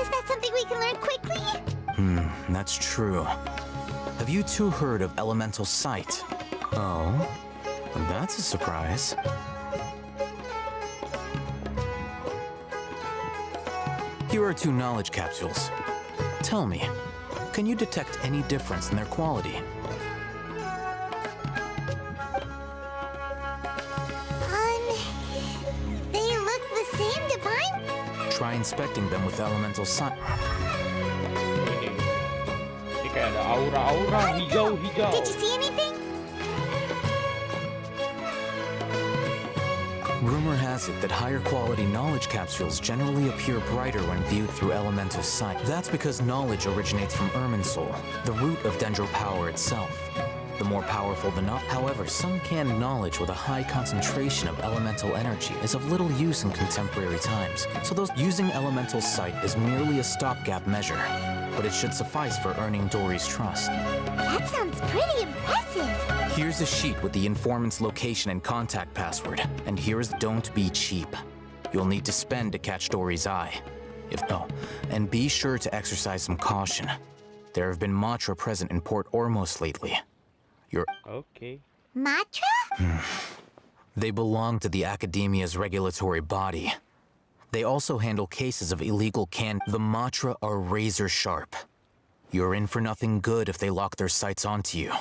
[SPEAKER 6] Is that something we can learn quickly?
[SPEAKER 11] That's true. Have you two heard of elemental sight? Oh, that's a surprise. Here are 2 knowledge capsules. Tell me, can you detect any difference in their quality?
[SPEAKER 6] They look the same to mine?
[SPEAKER 11] Try inspecting them with elemental sight.
[SPEAKER 1] Ini kayak ada aura-aura hijau-hijau.
[SPEAKER 6] Did you see anything?
[SPEAKER 11] Rumor has it that higher quality knowledge capsules generally appear brighter when viewed through elemental sight. That's because knowledge originates from Irminsul, the root of Dendro power itself. The more powerful the knowledge. However, some canned knowledge with a high concentration of elemental energy is of little use in contemporary times. So those using elemental sight is merely a stopgap measure, but it should suffice for earning Dory's trust.
[SPEAKER 6] That sounds pretty impressive.
[SPEAKER 11] Here's a sheet with the informant's location and contact password, and here's don't be cheap. You'll need to spend to catch Dory's eye. And be sure to exercise some caution. There have been Matra present in Port Ormos lately.
[SPEAKER 6] Matra?
[SPEAKER 11] They belong to the Academia's regulatory body. They also handle cases of illegal The Matra are razor sharp. You're in for nothing good if they lock their sights onto you.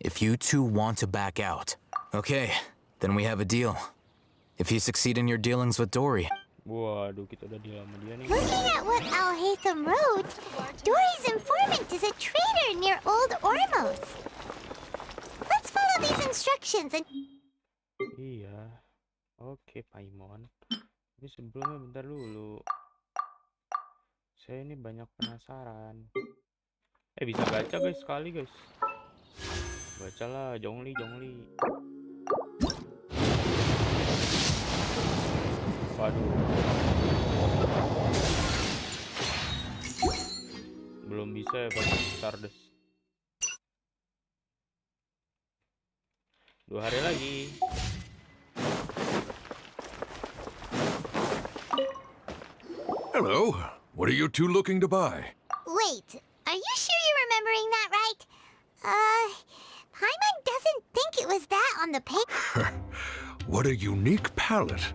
[SPEAKER 11] If you two want to back out, okay, then we have a deal. If you succeed in your dealings with Dory...
[SPEAKER 1] Waduh, kita udah deal sama dia nih.
[SPEAKER 6] Looking at what Al-Haytham wrote, Dory's informant is a traitor near Old Ormos. Let's follow these instructions and...
[SPEAKER 1] Iya. Oke, Paimon. Tapi sebelumnya bentar dulu. Saya ini banyak penasaran. Bisa baca guys sekali guys. Bacalah, jongli. Waduh. Belum bisa ya pakai Stardust. 2 hari lagi.
[SPEAKER 4] Hello. What are you two looking to buy?
[SPEAKER 6] Wait, are you sure you're remembering that right? Paimon doesn't think it was that on the paper.
[SPEAKER 4] What a unique palette.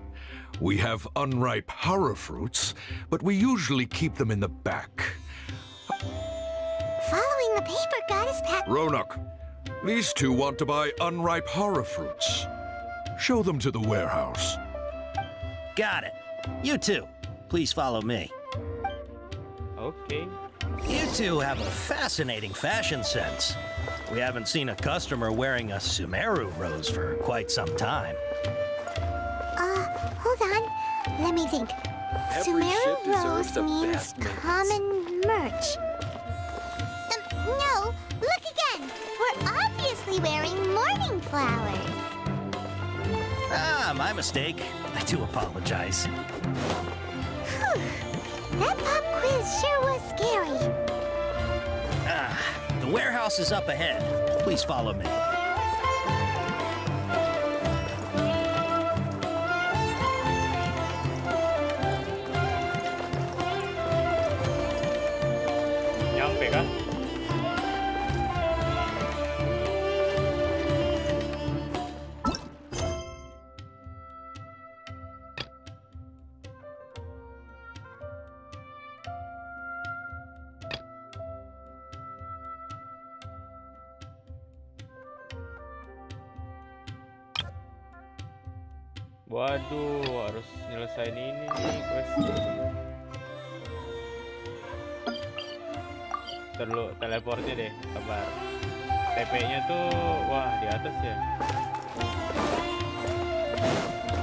[SPEAKER 4] We have unripe horror fruits, but we usually keep them in the back.
[SPEAKER 6] Following the paper got us past...
[SPEAKER 4] Ronak, these two want to buy unripe horror fruits. Show them to the warehouse.
[SPEAKER 14] Got it. You two, please follow me.
[SPEAKER 1] Okay.
[SPEAKER 14] You two have a fascinating fashion sense. We haven't seen a customer wearing a Sumeru rose for quite some time.
[SPEAKER 6] Hold on. Let me think. Sumeru rose means common merch. No, look again. We're obviously be wearing morning flowers.
[SPEAKER 14] Ah, my mistake. I do apologize.
[SPEAKER 6] Whew. That pop quiz sure was scary.
[SPEAKER 14] Ah, the warehouse is up ahead. Please follow me.
[SPEAKER 1] Nyampe kan? Waduh, harus nyelesain ini nih quest. Terlalu teleportnya deh, sabar. TP-nya tuh, wah di atas ya.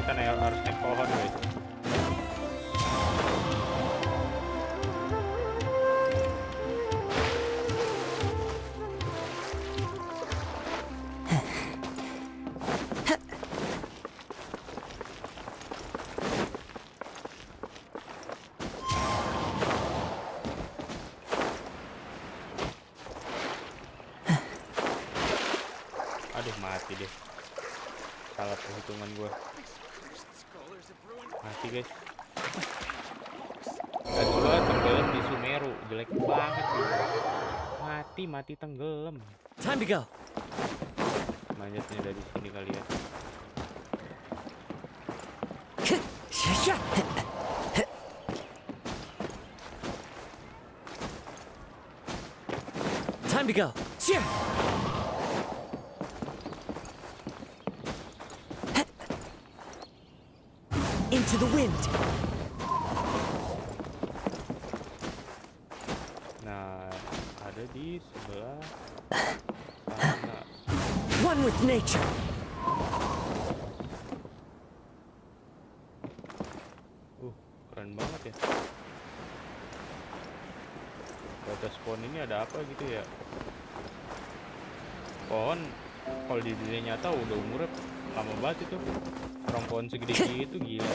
[SPEAKER 1] Kita harus naik pohon guys. Aduh mati deh, salah perhitungan gue. Mati guys. Dan gue tenggelam di Sumeru, jelek banget gitu. Mati tenggelam.
[SPEAKER 9] Time to go.
[SPEAKER 1] Manjatnya dari sini kali ya.
[SPEAKER 9] Time to go.
[SPEAKER 5] Into the wind.
[SPEAKER 1] Nah, ada di sebelah sana.
[SPEAKER 5] One with nature.
[SPEAKER 1] Keren banget ya. Pada spawn ini ada apa gitu ya? Pohon kalau di dunia nyata udah umurnya lama banget itu. Orang pohon segede gitu gila.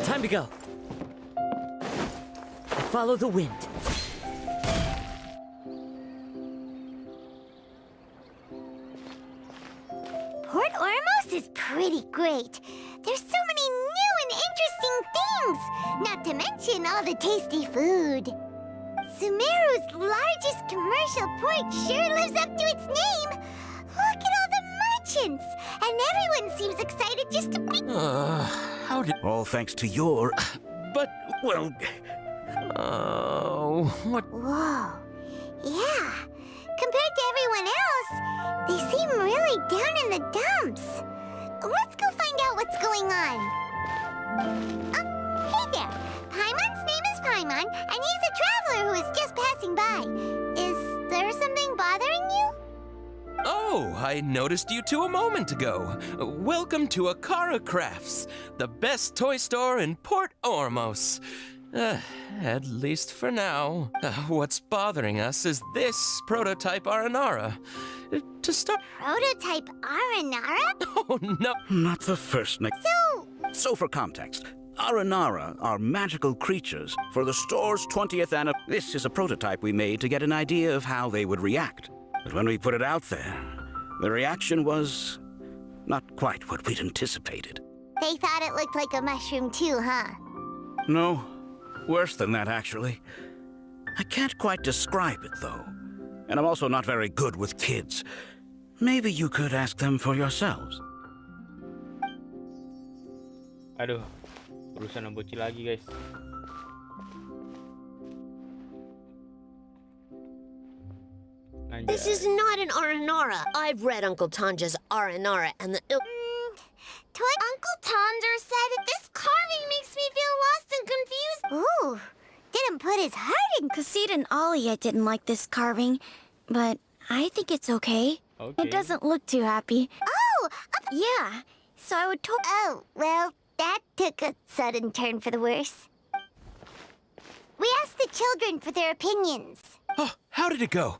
[SPEAKER 5] Time to go. Follow the wind.
[SPEAKER 6] Port Ormos is pretty great. There's so many new and interesting things, not to mention all the tasty food. Sumeru's largest commercial port sure lives up to its name. Look at all the merchants, and everyone seems excited just to be...
[SPEAKER 12] How did...
[SPEAKER 14] All thanks to your... But, well...
[SPEAKER 12] Oh, what...
[SPEAKER 6] Whoa. Yeah. Compared to everyone else, they seem really down in the dumps. Let's go find out what's going on. Oh, hey there. Paimon's name is Paimon, and he's a traveler who is just passing by. Is there something bothering you?
[SPEAKER 12] Oh, I noticed you two a moment ago. Welcome to Akara Crafts, the best toy store in Port Ormos. At least for now. What's bothering us is this prototype Aranara. To start...
[SPEAKER 6] Prototype Aranara?
[SPEAKER 12] Oh, no.
[SPEAKER 15] Not the first nick.
[SPEAKER 6] So
[SPEAKER 15] for context, Aranara are magical creatures for the store's 20th anniversary. This is a prototype we made to get an idea of how they would react. But when we put it out there, the reaction was not quite what we'd anticipated.
[SPEAKER 6] they thought it looked like a mushroom too, huh?
[SPEAKER 15] No, worse than that, actually. I can't quite describe it, though. And I'm also not very good with kids. Maybe you could ask them for yourselves.
[SPEAKER 1] Aduh, urusan bocil lagi, guys.
[SPEAKER 16] This is not an Aranara. I've read Uncle Tanja's Aranara and the...
[SPEAKER 6] toy? Uncle Tonder said this carving makes me feel lost and confused. Ooh, didn't put his heart in.
[SPEAKER 16] Kassid and Alia didn't like this carving, but I think it's okay. It doesn't look too happy.
[SPEAKER 6] Oh!
[SPEAKER 16] Yeah, so I would
[SPEAKER 6] Oh, well, that took a sudden turn for the worse. We asked the children for their opinions.
[SPEAKER 12] Oh, how did it go?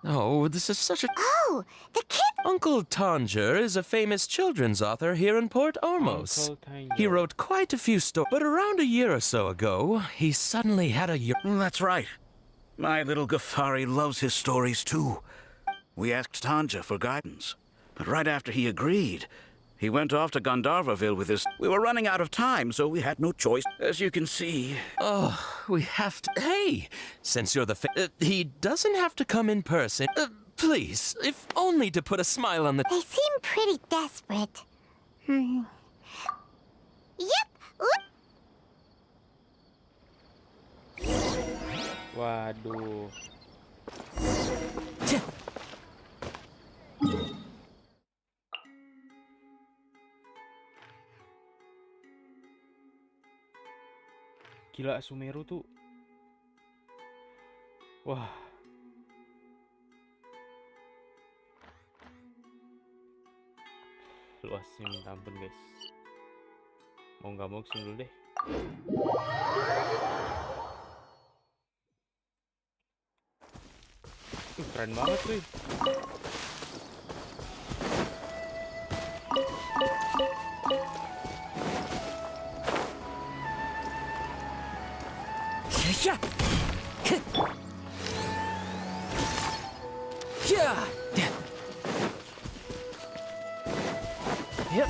[SPEAKER 12] Oh, this is such a...
[SPEAKER 6] Oh, the kid...
[SPEAKER 12] Uncle Tanger is a famous children's author here in Port Ormos. He wrote quite a few stories, but around a year or so ago, he suddenly had a...
[SPEAKER 15] That's right. My little Ghaffari loves his stories too. We asked Tanja for guidance, but right after he agreed, he went off to Gandharvaville with his... We were running out of time, so we had no choice. As you can see...
[SPEAKER 12] Oh, we have to... Hey, since you're the he doesn't have to come in person. Please, if only to put a smile on the...
[SPEAKER 6] They seem pretty desperate. Yep.
[SPEAKER 1] Waduh. Gila, Sumeru tuh. Wah. Luasnya minta ampun, guys. Mau nggak mau kesini dulu deh. Keren banget, cuy.
[SPEAKER 12] Yep.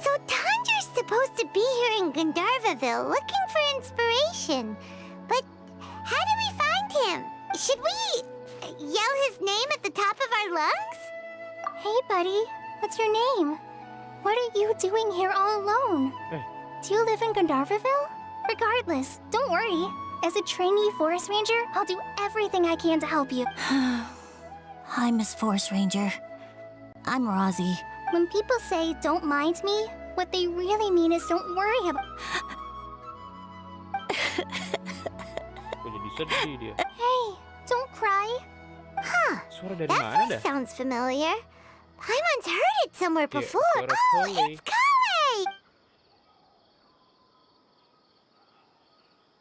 [SPEAKER 6] So Tanger's supposed to be here in Gandharvaville looking for inspiration. But how do we find him? Should we yell his name at the top of our lungs?
[SPEAKER 16] Hey, buddy. What's your name? What are you doing here all alone? Do you live in Gandharvaville? Regardless, don't worry. As a trainee forest ranger, I'll do everything I can to help you.
[SPEAKER 17] Hi, Miss Forest Ranger. I'm Rozzy.
[SPEAKER 16] When people say don't mind me, what they really mean is don't worry about...
[SPEAKER 1] Kok jadi sedih dia?
[SPEAKER 16] Hey, don't cry.
[SPEAKER 6] Huh,
[SPEAKER 1] Suara dari
[SPEAKER 6] that
[SPEAKER 1] mana
[SPEAKER 6] voice
[SPEAKER 1] dah?
[SPEAKER 6] sounds familiar. Paimon's heard it somewhere
[SPEAKER 1] Iya,
[SPEAKER 6] before.
[SPEAKER 1] suara
[SPEAKER 6] Oh,
[SPEAKER 1] Kalo.
[SPEAKER 6] it's Kalo!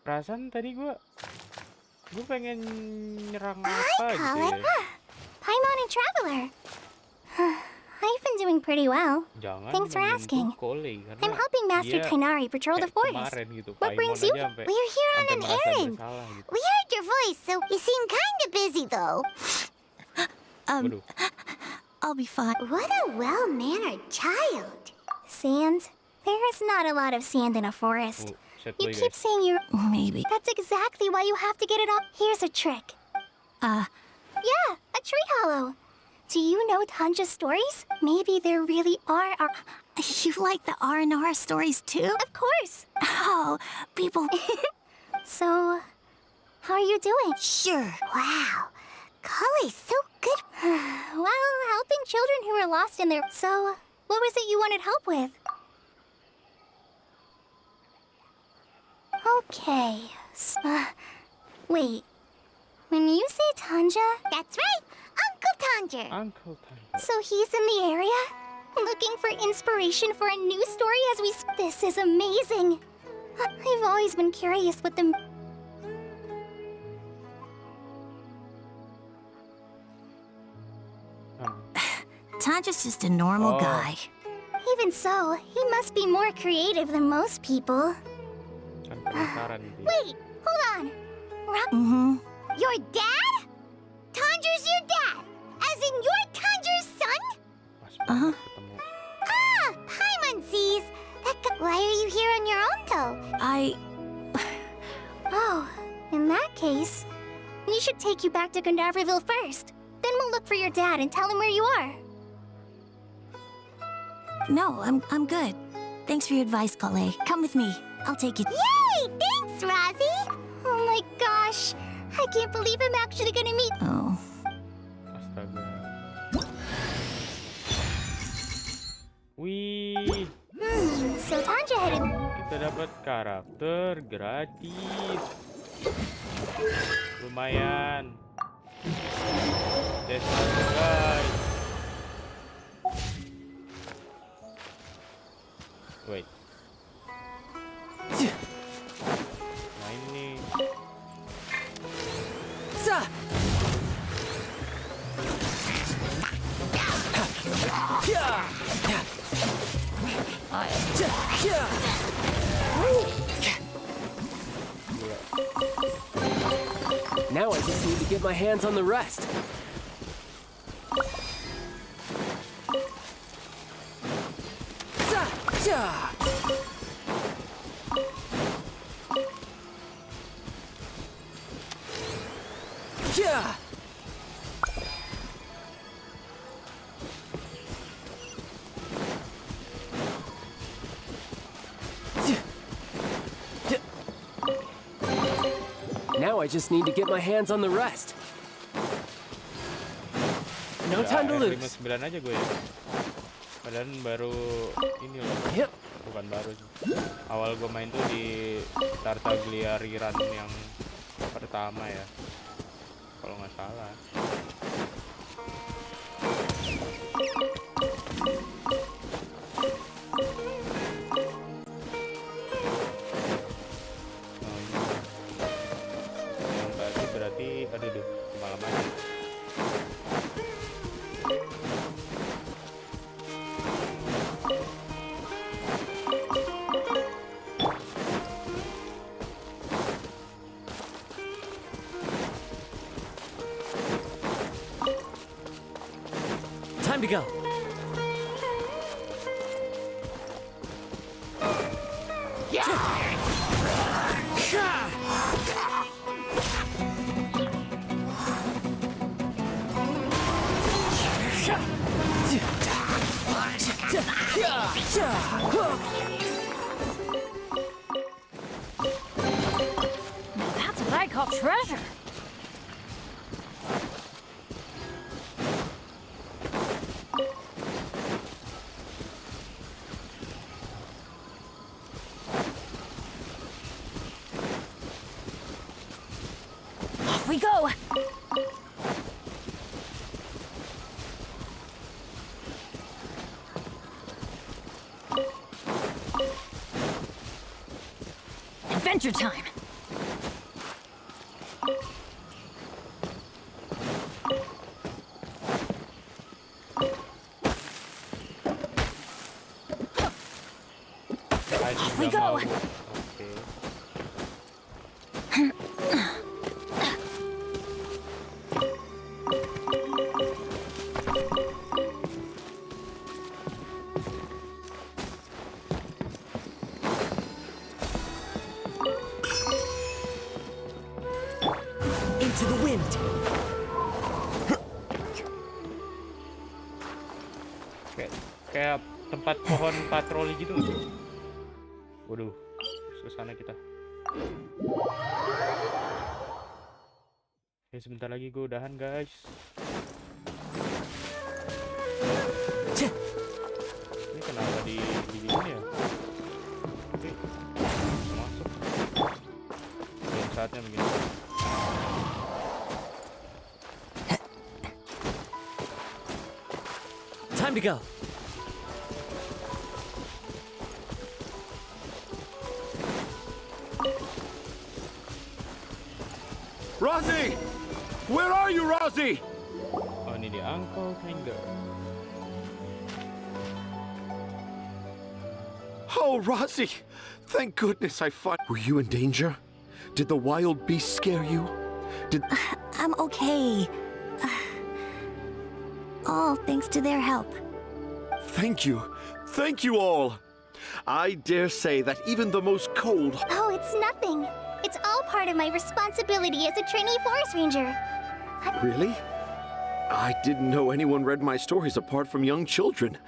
[SPEAKER 1] Perasaan tadi gue pengen nyerang
[SPEAKER 16] Hi,
[SPEAKER 1] apa gitu
[SPEAKER 16] Kalo.
[SPEAKER 1] ya.
[SPEAKER 16] Paimon and Traveler. I've been doing pretty well.
[SPEAKER 1] Jangan
[SPEAKER 16] Thanks for asking.
[SPEAKER 1] Kole, karena
[SPEAKER 16] I'm helping Master
[SPEAKER 1] dia
[SPEAKER 16] Kainari patrol the
[SPEAKER 1] kayak
[SPEAKER 16] forest.
[SPEAKER 1] kemarin gitu,
[SPEAKER 16] What
[SPEAKER 1] Paimon
[SPEAKER 16] brings you?
[SPEAKER 1] aja sampai-
[SPEAKER 6] We're here on
[SPEAKER 1] sampai
[SPEAKER 6] an
[SPEAKER 1] merasa
[SPEAKER 6] errand.
[SPEAKER 1] bersalah gitu.
[SPEAKER 6] We heard your voice, so you seem kinda busy, though.
[SPEAKER 1] Waduh.
[SPEAKER 17] I'll be fine.
[SPEAKER 6] What a well-mannered child.
[SPEAKER 16] Sand? There is not a lot of sand in a forest.
[SPEAKER 1] Set
[SPEAKER 16] You
[SPEAKER 1] play,
[SPEAKER 16] keep
[SPEAKER 1] guys.
[SPEAKER 16] saying you're...
[SPEAKER 17] Maybe.
[SPEAKER 16] That's exactly why you have to get it all. Here's a trick. Yeah, a tree hollow. Do you know Tanja's stories? Maybe there really are...
[SPEAKER 17] You like the R&R stories too?
[SPEAKER 16] Of course.
[SPEAKER 17] Oh, people...
[SPEAKER 16] So, how are you doing?
[SPEAKER 17] Sure.
[SPEAKER 6] Wow, Kale's so good.
[SPEAKER 16] Well, helping children who are lost in their... So, what was it you wanted help with? Okay. Wait. When you say Tanja...
[SPEAKER 6] That's right, Uncle Tanger.
[SPEAKER 1] Uncle Tanger.
[SPEAKER 16] So he's in the area? Looking for inspiration for a new story as we... This is amazing. I've always been curious what the...
[SPEAKER 17] Tanja's just a normal guy.
[SPEAKER 16] Even so, he must be more creative than most people.
[SPEAKER 1] Kan penasaran gitu.
[SPEAKER 16] Wait, hold on.
[SPEAKER 6] Your dad? Tanger's your dad? As in you're Tanger's son?
[SPEAKER 1] Ketemu.
[SPEAKER 6] Ah, Paimon sees. Why are you here on your own, though?
[SPEAKER 16] Oh, in that case, we should take you back to Gandharvaville first. Then we'll look for your dad and tell him where you are.
[SPEAKER 17] No, I'm good. Thanks for your advice, Kale. Come with me. I'll take you.
[SPEAKER 6] Yay! Thanks, Rozzy!
[SPEAKER 16] Oh my gosh, I can't believe I'm actually gonna meet...
[SPEAKER 17] Oh.
[SPEAKER 1] Astaga. Wih,
[SPEAKER 16] So Tanja headed.
[SPEAKER 1] kita dapat karakter gratis. Lumayan. Just guys. Wait. Nah ini.
[SPEAKER 5] Sa!
[SPEAKER 18] Now I just need to get my hands on the rest. Now I just need to get my hands on the rest. No time to lose.
[SPEAKER 1] 59 aja gue ya. Padahal baru ini loh.
[SPEAKER 18] Yep.
[SPEAKER 1] Bukan baru sih. Awal gue main tuh di Tartaglia Rerun yang pertama ya. Kalau nggak salah. Aduh, malam aja.
[SPEAKER 18] Time to go.
[SPEAKER 2] Now that's what I call treasure. Off we go. Adventure time. Off we go.
[SPEAKER 5] Into the wind.
[SPEAKER 1] Kayak tempat pohon patroli gitu. Waduh, susana kita. Ya sebentar lagi gue udahan guys. Ini kenapa di sini ya? Oke, masuk. Belum saatnya begini.
[SPEAKER 18] Time to go.
[SPEAKER 4] Rosie! Where are you, Rosie?
[SPEAKER 1] Oh, ini dia Uncle Finger.
[SPEAKER 4] Oh, Rosie! Thank goodness I found. Were you in danger? Did the wild beast scare you? Did
[SPEAKER 17] I'm okay. All thanks to their help.
[SPEAKER 4] Thank you. Thank you all. I dare say that even the most cold.
[SPEAKER 6] Oh, it's nothing. It's all part of my responsibility as a trainee forest ranger.
[SPEAKER 4] Really? I didn't know anyone read my stories apart from young children.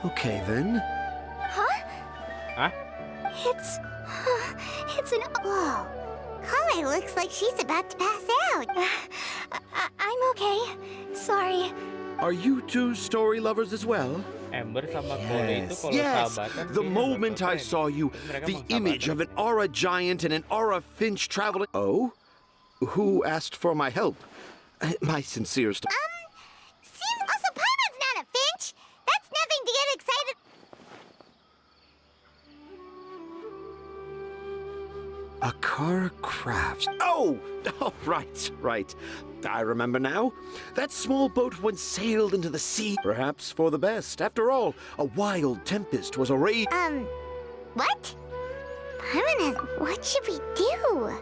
[SPEAKER 4] Okay then.
[SPEAKER 6] Huh?
[SPEAKER 1] Huh?
[SPEAKER 6] It's an... Whoa. Kalo looks like she's about to pass out. I'm okay. Sorry.
[SPEAKER 15] Are you two story lovers as well?
[SPEAKER 1] Amber sama Kalo itu kalau
[SPEAKER 15] Yes,
[SPEAKER 1] sahabatan
[SPEAKER 15] the
[SPEAKER 1] kayaknya
[SPEAKER 15] moment
[SPEAKER 1] bakal
[SPEAKER 15] I
[SPEAKER 1] keren.
[SPEAKER 15] saw you,
[SPEAKER 1] Mereka
[SPEAKER 15] the
[SPEAKER 1] emang
[SPEAKER 15] image
[SPEAKER 1] sahabatan.
[SPEAKER 15] of an aura giant and an aura finch traveling. Oh? Who asked for my help? My sincerest.
[SPEAKER 6] Seems also Paimon's not a finch. That's nothing to get excited.
[SPEAKER 15] Akara Crafts. Oh, right. I remember now. That small boat once sailed into the sea, perhaps for the best. After all, a wild tempest was a rage.
[SPEAKER 6] What? Paimon has... What should we do?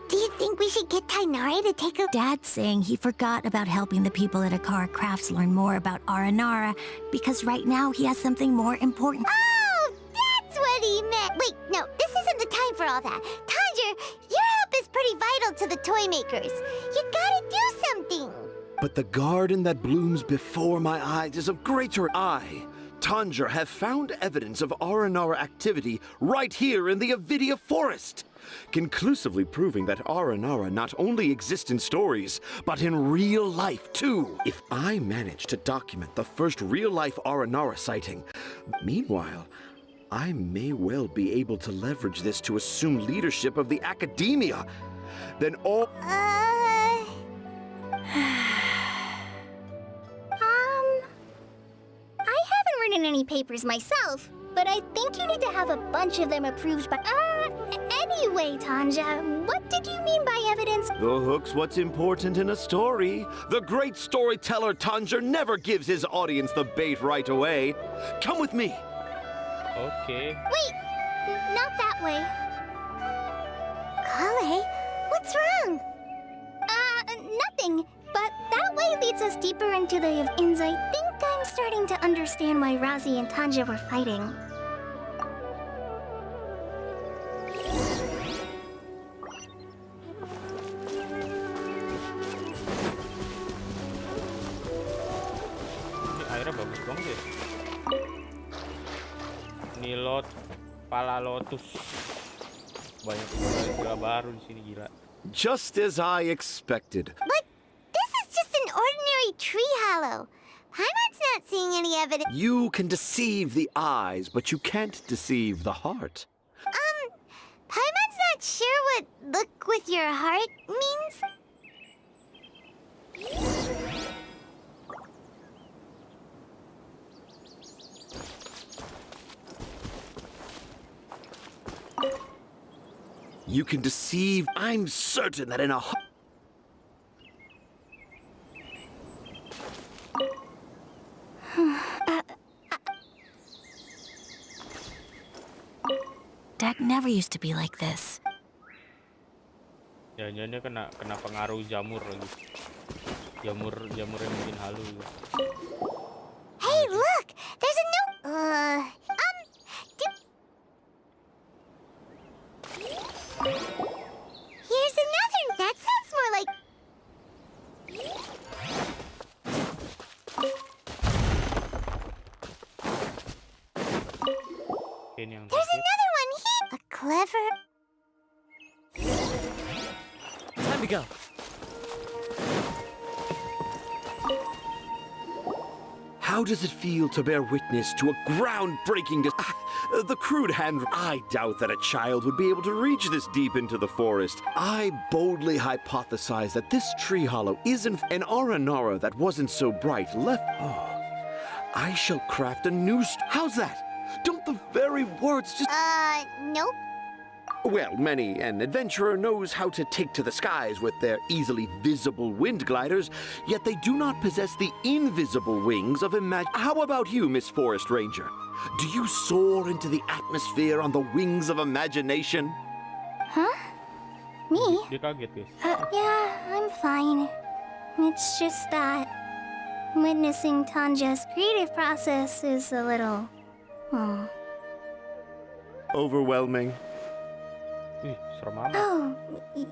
[SPEAKER 6] Do you think we should get Tainari to take a...
[SPEAKER 17] Dad's saying he forgot about helping the people at Akara Crafts learn more about Aranara because right now he has something more important.
[SPEAKER 6] Oh, that's what he meant. Wait, no, this isn't the time for all that. Tanjir, your help is pretty vital to the toy makers. You gotta do something.
[SPEAKER 15] But the garden that blooms before my eyes is of greater eye. Tanjir have found evidence of Aranara activity right here in the Avidia forest, conclusively proving that Aranara not only exist in stories, but in real life too. If I manage to document the first real-life Aranara sighting, meanwhile, I may well be able to leverage this to assume leadership of the academia. Then all...
[SPEAKER 16] I haven't written any papers myself, but I think you need to have a bunch of them approved by... Anyway, Tanja, what did you mean by evidence?
[SPEAKER 15] The hook's what's important in a story. The great storyteller Tanjir never gives his audience the bait right away. Come with me.
[SPEAKER 1] Okay.
[SPEAKER 16] Wait, not that way.
[SPEAKER 6] Kale, what's wrong?
[SPEAKER 16] Nothing. But that way leads us deeper into the ins. I think I'm starting to understand why Razi and Tanja were fighting.
[SPEAKER 1] Ini airnya bagus banget ya. Nilot, pala lotus. Banyak gila baru di sini gila.
[SPEAKER 15] Just as I expected.
[SPEAKER 6] But this is just an ordinary tree hollow. Paimon's not seeing any evidence.
[SPEAKER 15] You can deceive the eyes, but you can't deceive the heart.
[SPEAKER 6] Paimon's not sure what look with your heart means.
[SPEAKER 15] You can deceive. I'm certain that in a...
[SPEAKER 17] Dad never used to be like this.
[SPEAKER 1] Jangan-jangan dia kena pengaruh jamur lagi. Jamur yang bikin halu.
[SPEAKER 6] Hey, look! There's a new... Here's another. That sounds more like... There's another one here. A clever...
[SPEAKER 18] Time to go.
[SPEAKER 15] How does it feel to bear witness to a groundbreaking... the crude hand... I doubt that a child would be able to reach this deep into the forest. I boldly hypothesize that this tree hollow isn't an Aranara that wasn't so bright left... Oh, I shall craft a new... How's that? Don't the very words just...
[SPEAKER 6] Nope.
[SPEAKER 15] Well, many an adventurer knows how to take to the skies with their easily visible wind gliders, yet they do not possess the invisible wings of How about you, Miss Forest Ranger? Do you soar into the atmosphere on the wings of imagination?
[SPEAKER 16] Huh? Me?
[SPEAKER 1] Dia kaget, guys.
[SPEAKER 16] Yeah, I'm fine. It's just that witnessing Tanja's creative process is a little...
[SPEAKER 15] Overwhelming.
[SPEAKER 16] Oh,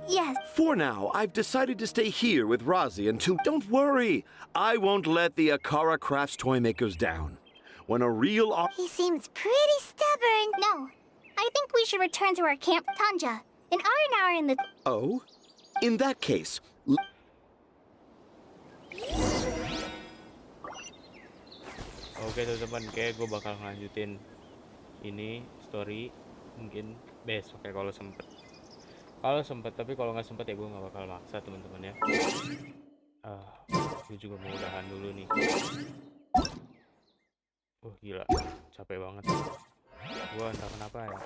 [SPEAKER 16] yes.
[SPEAKER 15] For now, I've decided to stay here with Razi until... Don't worry! I won't let the Akara Crafts toy makers down. When a real...
[SPEAKER 6] He seems pretty stubborn.
[SPEAKER 16] No, I think we should return to our camp, Tanja. An hour in the...
[SPEAKER 15] Oh? In that case...
[SPEAKER 1] Oke teman-teman, kayak gue bakal ngelanjutin ini story mungkin besok ya kalau sempet. Tapi kalau nggak sempet ya gue nggak bakal maksa teman-teman ya. Gue juga mau udahan dulu nih. Gila, capek banget. Gue entah kenapa ya,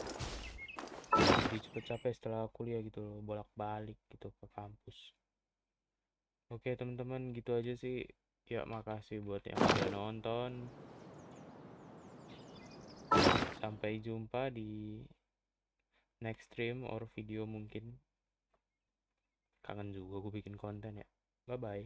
[SPEAKER 1] jadi cepet capek setelah kuliah gitu loh, bolak-balik gitu ke kampus. Oke teman-teman, gitu aja sih. Ya makasih buat yang udah nonton. Sampai jumpa di next stream or video mungkin. Kangen juga gue bikin konten ya. Bye bye.